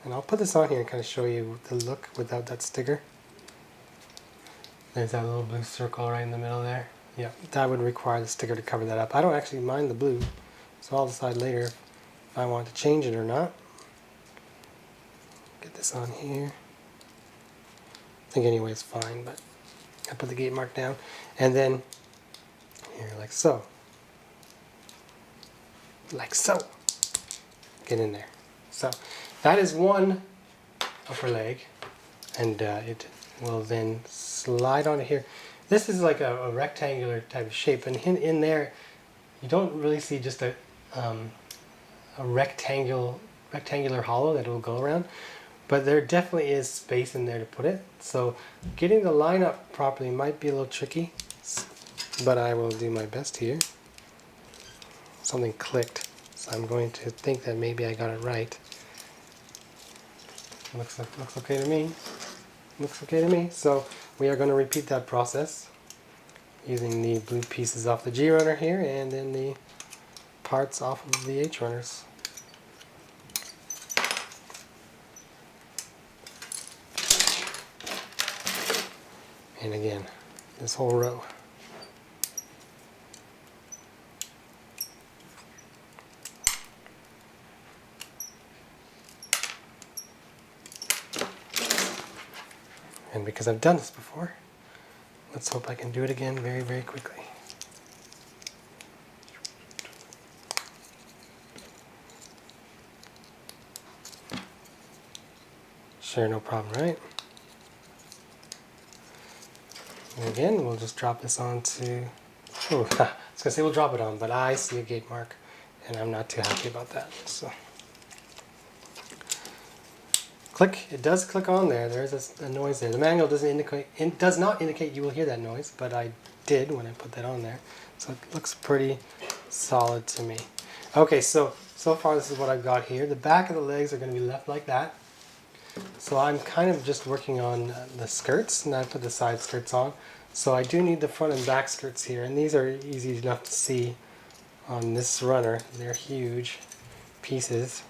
S1: and I'll put this on here and kind of show you the look without that sticker. There's that little blue circle right in the middle there. Yeah, that would require the sticker to cover that up. I don't actually mind the blue, so I'll decide later if I want to change it or not. Get this on here. I think anyway it's fine, but I put the gate mark down, and then here, like so. Like so. Get in there. So that is one upper leg, and it will then slide onto here. This is like a rectangular type of shape, and in there you don't really see just a rectangular hollow that it will go around, but there definitely is space in there to put it. So getting the line up properly might be a little tricky, but I will do my best here. Something clicked, so I'm going to think that maybe I got it right. Looks okay to me. Looks okay to me. So we are going to repeat that process using the blue pieces off the G runner here, and then the parts off of the H runners. And again, this whole row. And because I've done this before, let's hope I can do it again very, very quickly. Sure, no problem, right? And again, we'll just drop this onto, I was going to say we'll drop it on, but I see a gate mark, and I'm not too happy about that. So, click, it does click on there. There's a noise there. The manual doesn't indicate, it does not indicate you will hear that noise, but I did when I put that on there. So it looks pretty solid to me. Okay, so far this is what I've got here. The back of the legs are going to be left like that. So I'm kind of just working on the skirts, and I put the side skirts on. So I do need the front and back skirts here, and these are easy enough to see on this runner. They're huge pieces.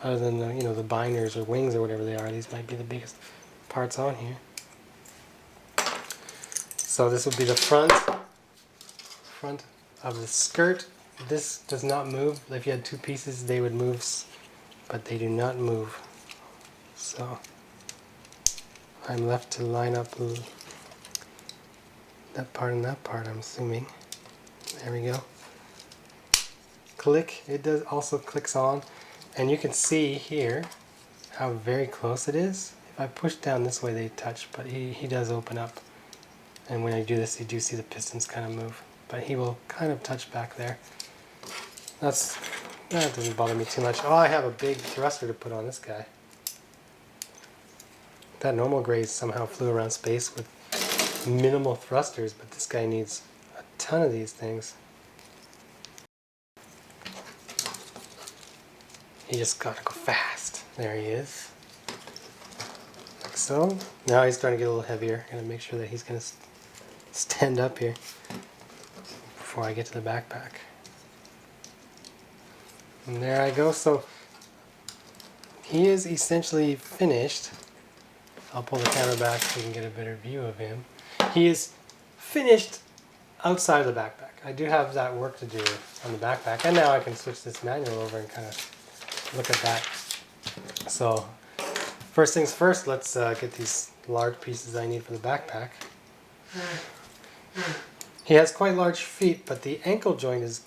S1: Other than the, the binders or wings or whatever they are, these might be the biggest parts on here. So this will be the front of the skirt. This does not move. If you had two pieces, they would move, but they do not move. So I'm left to line up that part and that part, I'm assuming. There we go. Click. It does also clicks on, and you can see here how very close it is. If I push down this way, they touch, but he does open up. And when I do this, you do see the pistons kind of move. But he will kind of touch back there. That doesn't bother me too much. Oh, I have a big thruster to put on this guy. That normal Graze somehow flew around space with minimal thrusters, but this guy needs a ton of these things. He just gotta go fast. There he is. Like so. Now he's starting to get a little heavier. Gonna make sure that he's gonna stand up here before I get to the backpack. And there I go. So he is essentially finished. I'll pull the camera back so you can get a better view of him. He is finished outside of the backpack. I do have that work to do on the backpack, and now I can switch this manual over and kind of look at that. So first things first, let's get these large pieces I need for the backpack. He has quite large feet, but the ankle joint is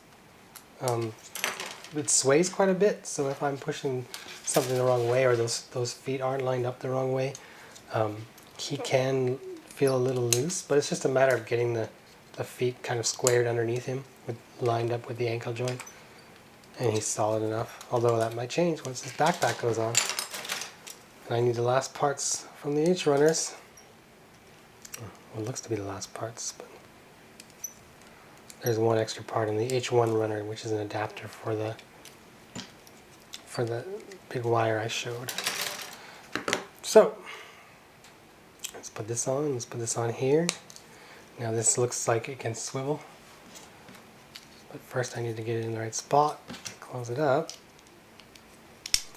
S1: it sways quite a bit, so if I'm pushing something the wrong way or those feet aren't lined up the wrong way, he can feel a little loose, but it's just a matter of getting the feet kind of squared underneath him, lined up with the ankle joint, and he's solid enough, although that might change once his backpack goes on. And I need the last parts from the H runners. Well, it looks to be the last parts, but there's one extra part in the H1 runner, which is an adapter for the big wire I showed. So let's put this on. Let's put this on here. Now this looks like it can swivel, but first I need to get it in the right spot. Close it up,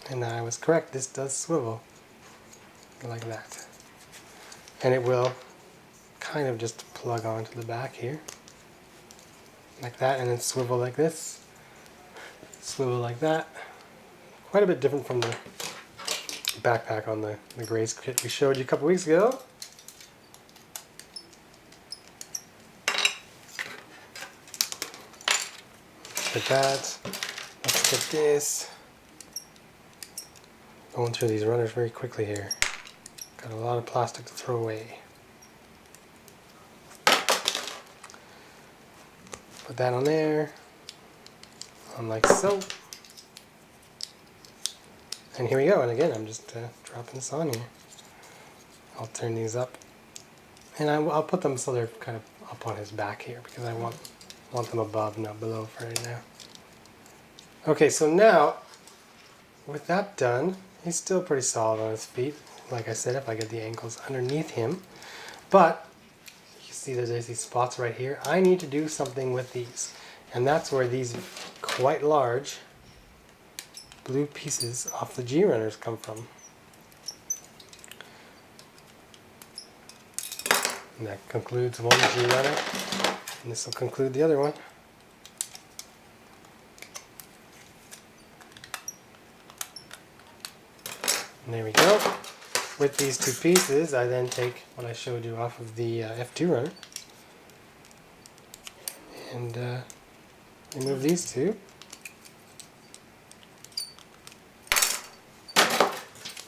S1: and I was correct. This does swivel like that, and it will kind of just plug onto the back here like that, and then swivel like this, swivel like that. Quite a bit different from the backpack on the Graze kit we showed you a couple weeks ago. Get that. Let's get this. Going through these runners very quickly here. Got a lot of plastic to throw away. Put that on there, on like so. And here we go, and again I'm just dropping this on here. I'll turn these up, and I'll put them so they're kind of up on his back here, because I want them above, not below for right now. Okay, so now, with that done, he's still pretty solid on his feet. Like I said, if I get the ankles underneath him. But you see there's these spots right here. I need to do something with these, and that's where these quite large blue pieces off the G runners come from. And that concludes one G runner, and this will conclude the other one. And there we go. With these two pieces, I then take what I showed you off of the F2 runner and remove these two.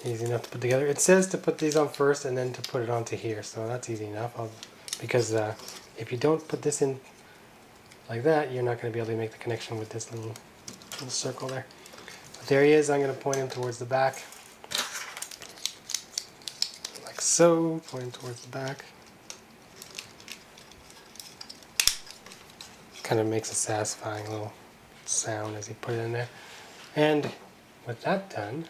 S1: Easy enough to put together. It says to put these on first and then to put it onto here, so that's easy enough. Because if you don't put this in like that, you're not going to be able to make the connection with this little circle there. But there he is. I'm going to point him towards the back. So, pointing towards the back. Kind of makes a satisfying little sound as you put it in there. And with that done,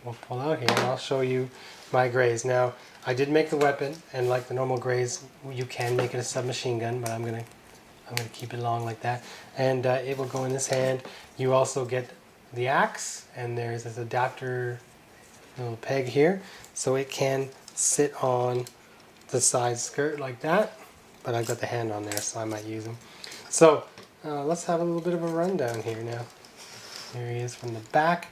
S1: we'll pull out here and I'll show you my Graze. Now, I did make the weapon, and like the normal Graze, you can make it a submachine gun, but I'm gonna keep it long like that. And it will go in this hand. You also get the axe, and there's this adapter little peg here, so it can sit on the side skirt like that, but I've got the hand on there, so I might use them. So let's have a little bit of a rundown here now. Here he is from the back.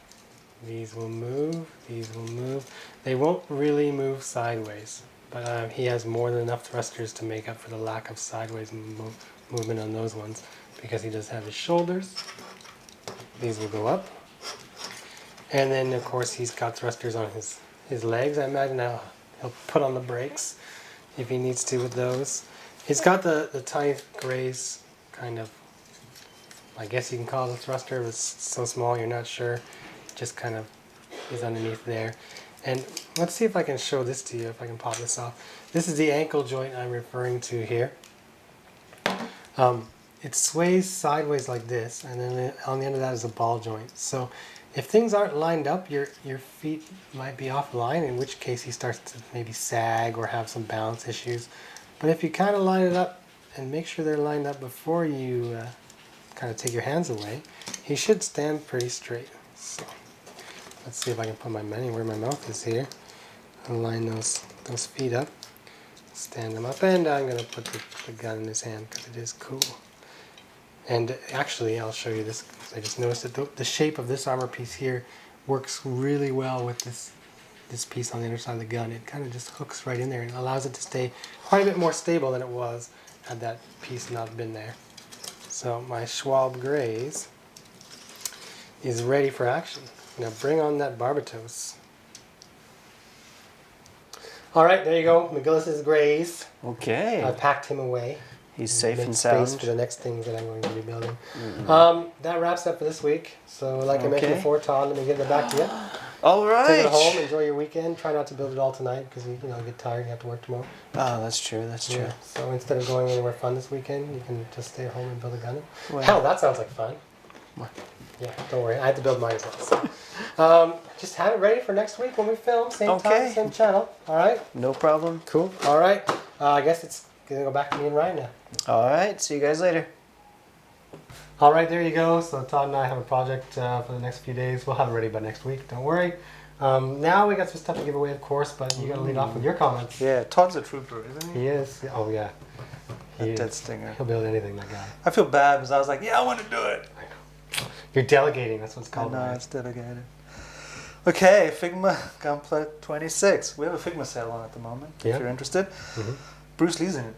S1: These will move, these will move. They won't really move sideways, but he has more than enough thrusters to make up for the lack of sideways movement on those ones, because he does have his shoulders. These will go up. And then, of course, he's got thrusters on his legs. I imagine he'll put on the brakes if he needs to with those. He's got the tiny graze kind of, I guess you can call it a thruster. It's so small you're not sure. Just kind of is underneath there. And let's see if I can show this to you, if I can pop this off. This is the ankle joint I'm referring to here. It sways sideways like this, and then on the end of that is a ball joint. So if things aren't lined up, your feet might be offline, in which case he starts to maybe sag or have some balance issues. But if you kind of line it up and make sure they're lined up before you kind of take your hands away, he should stand pretty straight. So let's see if I can put my money where my mouth is here. I'll line those feet up, stand them up, and I'm going to put the gun in his hand because it is cool. And actually, I'll show you this, because I just noticed that the shape of this armor piece here works really well with this piece on the inner side of the gun. It kind of just hooks right in there and allows it to stay quite a bit more stable than it was had that piece not been there. So my Schwalbe Graze is ready for action. Now bring on that Barbatos. Alright, there you go. McGillis' Graze.
S3: Okay.
S1: I packed him away.
S3: He's safe
S1: Make
S3: and
S1: space
S3: sound.
S1: for the next things that I'm going to be building. That wraps up for this week. So like I mentioned before, Todd, let me get it back to you.
S3: All right.
S1: Take it home, enjoy your weekend. Try not to build it all tonight because you get tired, you have to work tomorrow.
S3: Oh, that's true, that's true.
S1: Yeah. So instead of going anywhere fun this weekend, you can just stay at home and build a Gundam.
S3: Well,
S1: Hell, that sounds like fun.
S3: What?
S1: Yeah, don't worry. I have to build mine as well. So, just have it ready for next week when we film. Same time, same channel. All right?
S3: No problem.
S1: Cool. All right. I guess it's going to go back to me and Ryan now.
S3: All right, see you guys later.
S1: All right, there you go. So Todd and I have a project for the next few days. We'll have it ready by next week. Don't worry. Now we got some stuff to give away, of course, but you got to lead off with your comments.
S2: Yeah, Todd's a trooper, isn't he?
S1: He is. Oh, yeah.
S2: That dead stinger.
S1: He'll build anything, that guy.
S2: I feel bad because I was like, yeah, I want to do it.
S1: I know. You're delegating. That's what it's called.
S2: No,
S1: right?
S2: it's delegated. Okay, Figma Gunpla 26. We have a Figma sale on at the moment, if you're interested. Bruce Lee's in it.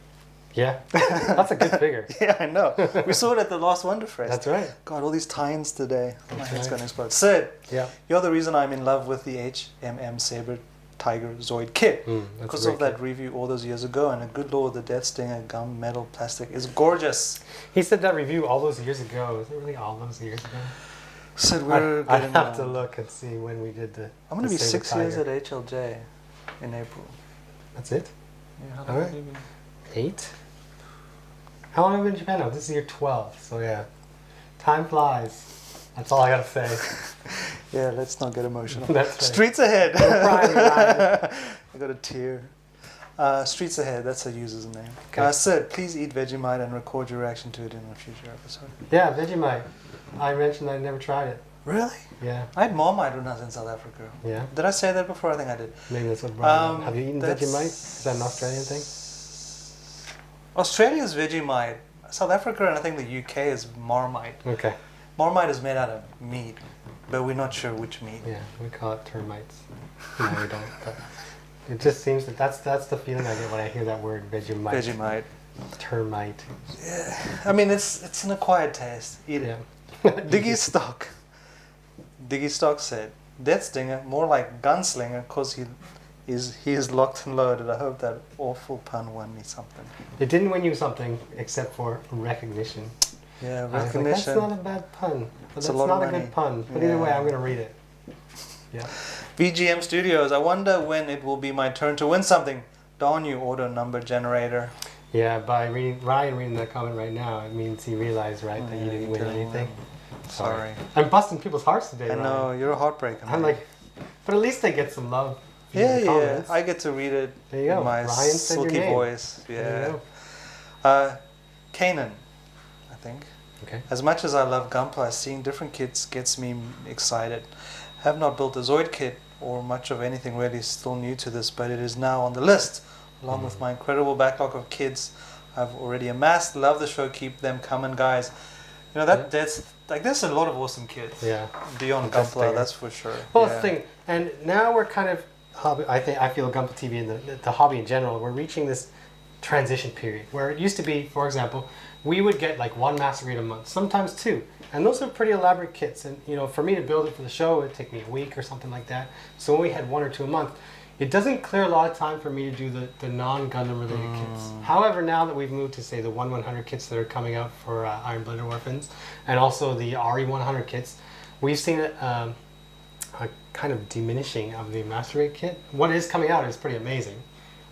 S1: Yeah. That's a good figure.
S2: Yeah, I know. We saw it at the last Wonderfest.
S1: That's right.
S2: God, all these tines today. My
S1: That's
S2: head's
S1: right.
S2: going to explode. Syd,
S1: Yeah.
S2: you're the reason I'm in love with the HMM Saber Tiger Zoid kit.
S1: That's
S2: Because
S1: a
S2: of
S1: great
S2: that review all those years ago, and a good lord, the Death Stinger gum metal plastic is gorgeous.
S1: He said that review all those years ago. Is it really all those years ago?
S2: Syd, we're
S1: I'd
S2: getting
S1: have to look and see when we did the.
S2: I'm going to
S1: the
S2: be
S1: Saber
S2: 6 years
S1: Tiger.
S2: at HLJ in April.
S1: That's it?
S2: Yeah, how
S1: All
S2: long
S1: right.
S2: have you been?
S1: 8? How long have you been in Japan now? This is year 12, so yeah. Time flies. That's all I gotta say.
S2: Yeah, let's not get emotional.
S1: That's right.
S2: Streets Ahead.
S1: Don't cry, Ryan.
S2: I got a tear. Streets Ahead, that's a user's name.
S1: Okay.
S2: Syd, please eat Vegemite and record your reaction to it in a future episode.
S1: Yeah, Vegemite. I mentioned I never tried it.
S2: Really?
S1: Yeah.
S2: I had Marmite when I was in South Africa.
S1: Yeah.
S2: Did I say that before? I think I did.
S1: Maybe that's what brought it up. Have you eaten
S2: that's-
S1: Vegemite? Is that an Australian thing?
S2: Australia's Vegemite. South Africa and I think the UK is Marmite.
S1: Okay.
S2: Marmite is made out of meat, but we're not sure which meat.
S1: Yeah, we call it termites. No, we don't. But it just seems that that's the feeling I get when I hear that word Vegemite.
S2: Vegemite.
S1: Termite.
S2: Yeah. I mean, it's an acquired taste. Eat it.
S1: Yeah.
S2: Diggy Stock said, Death Stinger, more like Gunslinger, because he is locked and loaded. I hope that awful pun won me something.
S1: It didn't win you something except for recognition.
S2: Yeah,
S1: I was like,
S2: recognition.
S1: that's not a bad pun. But
S2: It's
S1: that's
S2: a lot
S1: not
S2: of
S1: a
S2: money.
S1: good pun. But either way,
S2: Yeah.
S1: I'm going to read it. Yeah.
S2: VGM Studios, I wonder when it will be my turn to win something. Darn you, auto number generator.
S1: Yeah, by Ryan reading that comment right now, it means he realized, right, that you
S2: Yeah,
S1: didn't
S2: you
S1: win
S2: didn't
S1: anything.
S2: win. Sorry.
S1: I'm busting people's hearts today,
S2: I
S1: Ryan.
S2: know, you're a heartbreaker.
S1: I'm
S2: man.
S1: like, but at least they get some love. in
S2: Yeah,
S1: the
S2: yeah.
S1: comments.
S2: I get to read it
S1: There you go.
S2: in my
S1: Ryan said your
S2: silky
S1: name.
S2: voice.
S1: There you
S2: Yeah. Kanan, I think.
S1: Okay.
S2: As much as I love Gunpla, seeing different kits gets me excited. Have not built a Zoid kit or much of anything really, still new to this, but it is now on the list, along with my incredible backlog of kits I've already amassed. Love the show, keep them coming, guys. You know, that's like, there's a lot of awesome kits.
S1: Yeah.
S2: Beyond
S1: That's
S2: Gunpla,
S1: bigger.
S2: that's for sure.
S1: Well,
S2: yeah.
S1: that's the thing. And now we're kind of hobby, I feel Gunpla TV and the hobby in general, we're reaching this transition period where it used to be, for example, we would get like one master grade a month, sometimes two, and those are pretty elaborate kits. And you know, for me to build it for the show, it'd take me a week or something like that. So when we had 1 or 2 a month, it doesn't clear a lot of time for me to do the non-Gundam related kits. However, now that we've moved to say the 1/100 kits that are coming out for Iron Blooded Orphans, and also the RE100 kits, we've seen a kind of diminishing of the master grade kit. What is coming out is pretty amazing,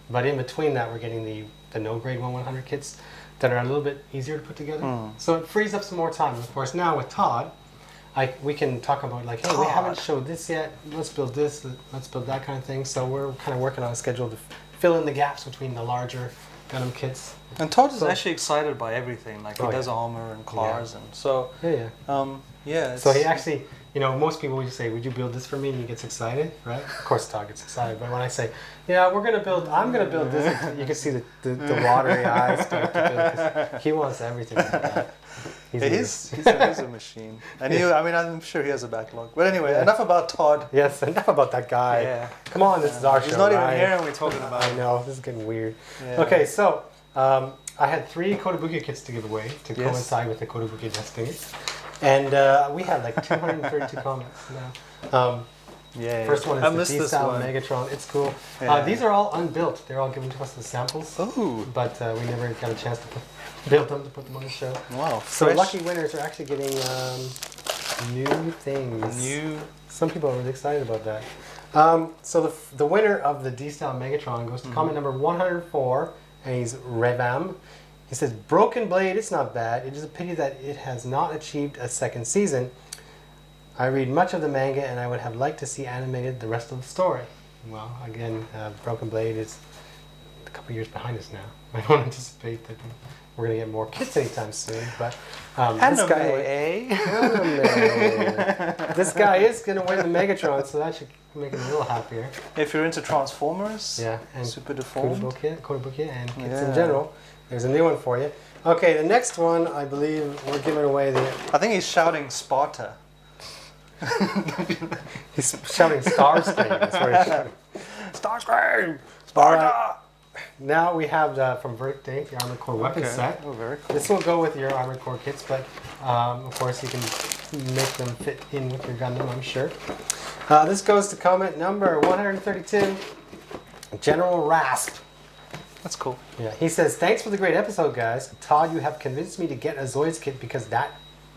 S1: but in between that, we're getting the no grade 1/100 kits that are a little bit easier to put together. So it frees up some more time. Of course, now with Todd, we can talk about like, hey, we haven't showed this yet. Let's build this. Let's build that kind of thing. So we're kind of working on a schedule to fill in the gaps between the larger Gundam kits.
S2: And Todd is actually excited by everything. Like he does armor and cars, and so yeah.
S1: So he actually, you know, most people would say, "Would you build this for me?" And he gets excited, right? Of course, Todd gets excited. But when I say, "Yeah, I'm gonna build this," you can see the watery eyes start to build because he wants everything like that.
S2: He's a machine, and I'm sure he has a backlog. But anyway, enough about Todd.
S1: Yes, enough about that guy.
S2: Yeah.
S1: Come on, this is our show.
S2: He's not even
S1: right?
S2: here, and we're talking about.
S1: I know, this is getting weird.
S2: Yeah.
S1: Okay, so I had 3 Kotobukiya kits to give away to coincide with the Kotobukiya testing, and we had like 232 comments now. First one is the D-Style Megatron. It's cool.
S2: Yeah.
S1: These are all unbuilt. They're all given to us as samples.
S2: Oh.
S1: But we never got a chance to build them to put them on the show.
S2: Wow.
S1: So lucky winners are actually getting new things. Some people are really excited about that. So the winner of the D-Style Megatron goes to comment number 104, and he's Revam. He says, "Broken Blade, it's not bad. It is a pity that it has not achieved a second season. I read much of the manga and I would have liked to see animated the rest of the story." Well, again, Broken Blade is a couple years behind us now. I don't anticipate that we're going to get more kits anytime soon, but this guy is going to win the Megatron, so that should make him a little happier.
S2: If you're into Transformers,
S1: and
S2: Super Deformed,
S1: Kotobukiya and kits in general, there's a new one for you. Okay, the next one, I believe we're giving away
S2: I think he's shouting Sparta.
S1: He's shouting Starscream. That's what he's shouting.
S2: Starscream! Sparta!
S1: Now we have from Verdict Day, the Armored Core weapons set.
S2: Oh, very cool.
S1: This will go with your Armored Core kits, but of course you can make them fit in with your Gundam, I'm sure. This goes to comment number 132, General Rasp.
S2: That's cool.
S1: Yeah, he says, "Thanks for the great episode, guys. Todd, you have convinced me to get a Zoids kit because that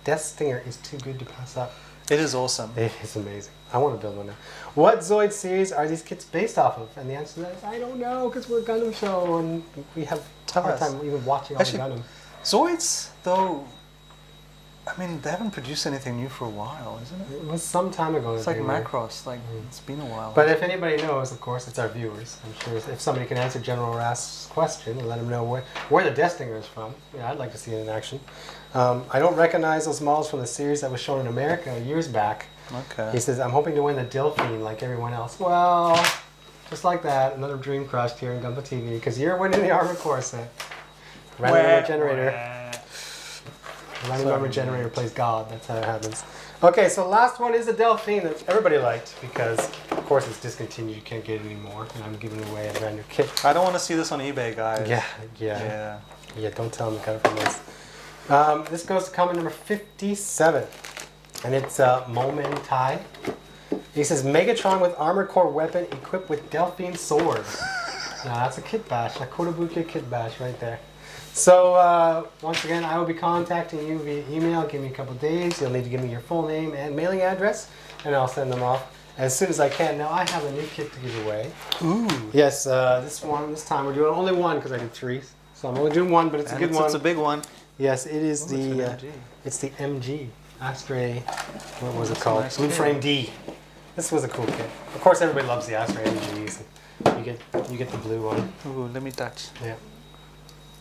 S1: Death Stinger is too good to pass up."
S2: It is awesome.
S1: It is amazing. I want to build one now. What Zoid series are these kits based off of? And the answer to that is, I don't know, because we're a Gundam show and we have a hard time even watching all the Gundam.
S2: Zoids, though, I mean, they haven't produced anything new for a while, isn't it?
S1: It was some time ago.
S2: It's like Macross, like it's been a while.
S1: But if anybody knows, of course, it's our viewers. I'm sure if somebody can answer General Rasp's question and let him know where the Death Stinger is from, yeah, I'd like to see it in action. I don't recognize those models from the series that was shown in America years back.
S2: Okay.
S1: He says, "I'm hoping to win the Delphine like everyone else." Well, just like that, another dream crushed here in Gunpla TV because you're winning the Armored Core set. Random number generator. Random number generator plays God. That's how it happens. Okay, so last one is the Delphine that everybody liked because, of course, it's discontinued. You can't get it anymore, and I'm giving away a brand new kit.
S2: I don't want to see this on eBay, guys.
S1: Yeah. Don't tell them to cut it from us. This goes to comment number 57, and it's Momentai. He says, "Megatron with Armored Core weapon equipped with Delphine sword." Now that's a kit bash, a Kotobukiya kit bash right there. So once again, I will be contacting you via email. Give me a couple days. You'll need to give me your full name and mailing address, and I'll send them off as soon as I can. Now I have a new kit to give away.
S2: Ooh.
S1: Yes, this time we're doing only one because I did 3. So I'm only doing one, but it's a good one.
S2: It's a big one.
S1: Yes, it is it's the MG Astray. What was it called? Blue Frame D. This was a cool kit. Of course, everybody loves the Astray MGs. You get the blue one.
S2: Ooh, let me touch.
S1: Yeah.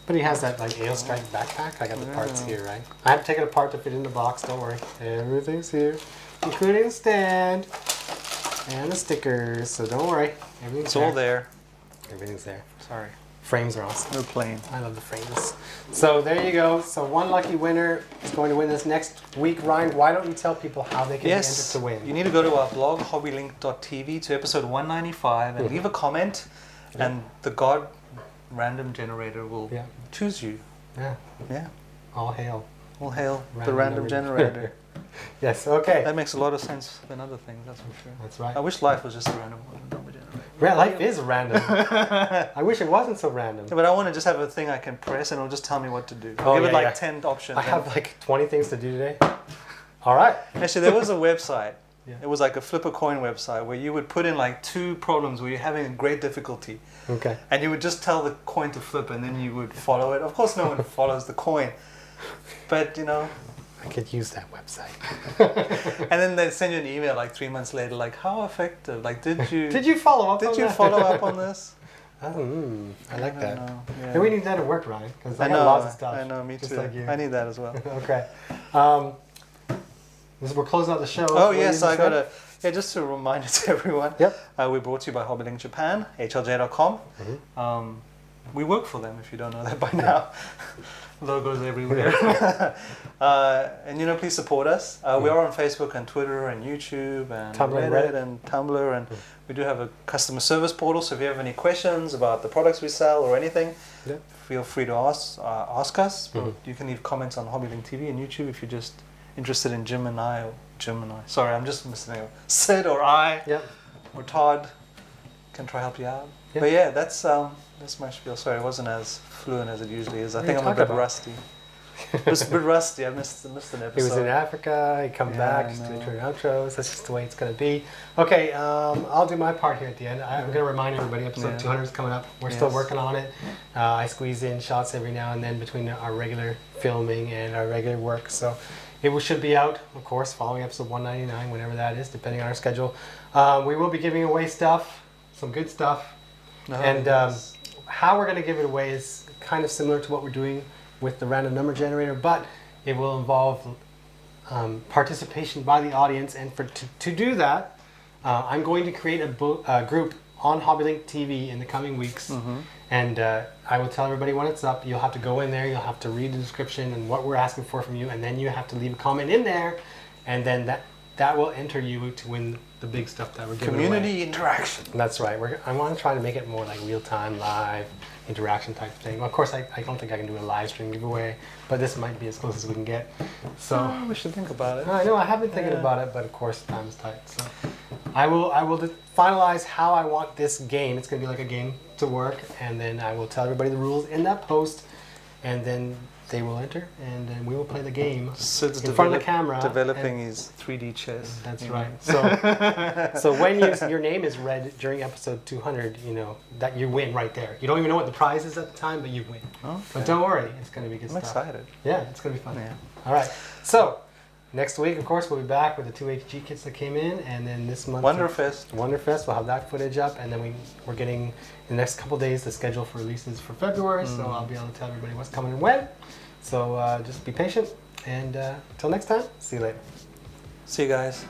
S1: But he has that like Ale Strike backpack. I got the parts here, right? I have to take it apart to fit in the box. Don't worry, everything's here, including the stand and the stickers. So don't worry, everything's
S2: all there.
S1: Everything's there.
S2: Sorry.
S1: Frames are awesome.
S2: They're plain.
S1: I love the frames. So there you go. So one lucky winner is going to win this next week. Ryan, why don't you tell people how they can enter to win?
S2: You need to go to our blog, hobbylink.tv, to episode 195 and leave a comment, and the God random generator will choose you.
S1: Yeah.
S2: Yeah.
S1: All hail.
S2: All hail the random generator.
S1: Yes, okay.
S2: That makes a lot of sense than other things, that's for sure.
S1: That's right.
S2: I wish life was just a random number generator.
S1: Life is random. I wish it wasn't so random.
S2: Yeah, but I want to just have a thing I can press and it'll just tell me what to do.
S1: Oh,
S2: Give it like 10 options.
S1: I have like 20 things to do today. All right.
S2: Actually, there was a website. It was like a flip a coin website where you would put in like 2 problems where you're having a great difficulty.
S1: Okay.
S2: And you would just tell the coin to flip and then you would follow it. Of course, no one follows the coin. But, you know.
S1: I could use that website.
S2: And then they'd send you an email like 3 months later, like, how effective? Like, did you
S1: follow up on
S2: Did you
S1: that?
S2: follow up on this?
S1: I like that.
S2: Yeah.
S1: And we need that at work, Ryan, because I
S2: know
S1: got lots of stuff.
S2: I know, me
S1: just
S2: too.
S1: like you.
S2: I need that as well.
S1: Okay. We're closing out the show.
S2: Oh, yes, I got to... Yeah, just a reminder to everyone.
S1: Yep.
S2: We're brought to you by HobbyLink Japan, hlj.com.
S1: Mm-hmm.
S2: We work for them, if you don't know that by now. Logos everywhere. And, you know, please support us. We are on Facebook and Twitter and YouTube and Reddit and Tumblr. And we do have a customer service portal, so if you have any questions about the products we sell or anything, feel free to ask us. You can leave comments on HobbyLink TV and YouTube if you're just interested in Jim and I. Sorry, I'm just missing it. Syd or I or Todd can try help you out.
S1: Yep.
S2: But yeah, that's my spiel. Sorry, it wasn't as fluent as it usually is. I think I'm a bit rusty. Just a bit rusty. I missed an episode.
S1: He was in Africa. He come back just to intro and outros. That's just the way it's going to be. Okay, I'll do my part here at the end. I'm going to remind everybody, episode 200 is coming up. We're still working on it. I squeeze in shots every now and then between our regular filming and our regular work. So it should be out, of course, following episode 199, whenever that is, depending on our schedule. We will be giving away stuff, some good stuff. How we're going to give it away is kind of similar to what we're doing with the random number generator, but it will involve participation by the audience. And to do that, I'm going to create a group on HobbyLink TV in the coming weeks. And I will tell everybody when it's up. You'll have to go in there, you'll have to read the description and what we're asking for from you, and then you have to leave a comment in there, and then that will enter you to win the big stuff that we're giving away.
S2: Community interaction.
S1: That's right. I want to try to make it more like real-time, live interaction type thing. Of course, I don't think I can do a live stream giveaway, but this might be as close as we can get. So
S2: we should think about it.
S1: I know I have been thinking about it, but of course time is tight. So I will finalize how I want this game. It's going to be like a game to work, and then I will tell everybody the rules in that post, and then they will enter, and then we will play the game
S2: Syd's
S1: in front of the camera.
S2: Developing his 3D chess.
S1: That's right. So when your name is read during episode 200, you know that you win right there. You don't even know what the prize is at the time, but you win. Okay. But don't worry, it's going to be good stuff.
S2: I'm excited.
S1: Yeah, it's going to be fun.
S2: Yeah.
S1: All right. So next week, of course, we'll be back with the 2 HG kits that came in, and then this month
S2: Wonderfest.
S1: We'll have that footage up, and then we're getting in the next couple of days the schedule for releases for February. So I'll be able to tell everybody what's coming and when. So just be patient, and until next time, see you later.
S2: See you guys.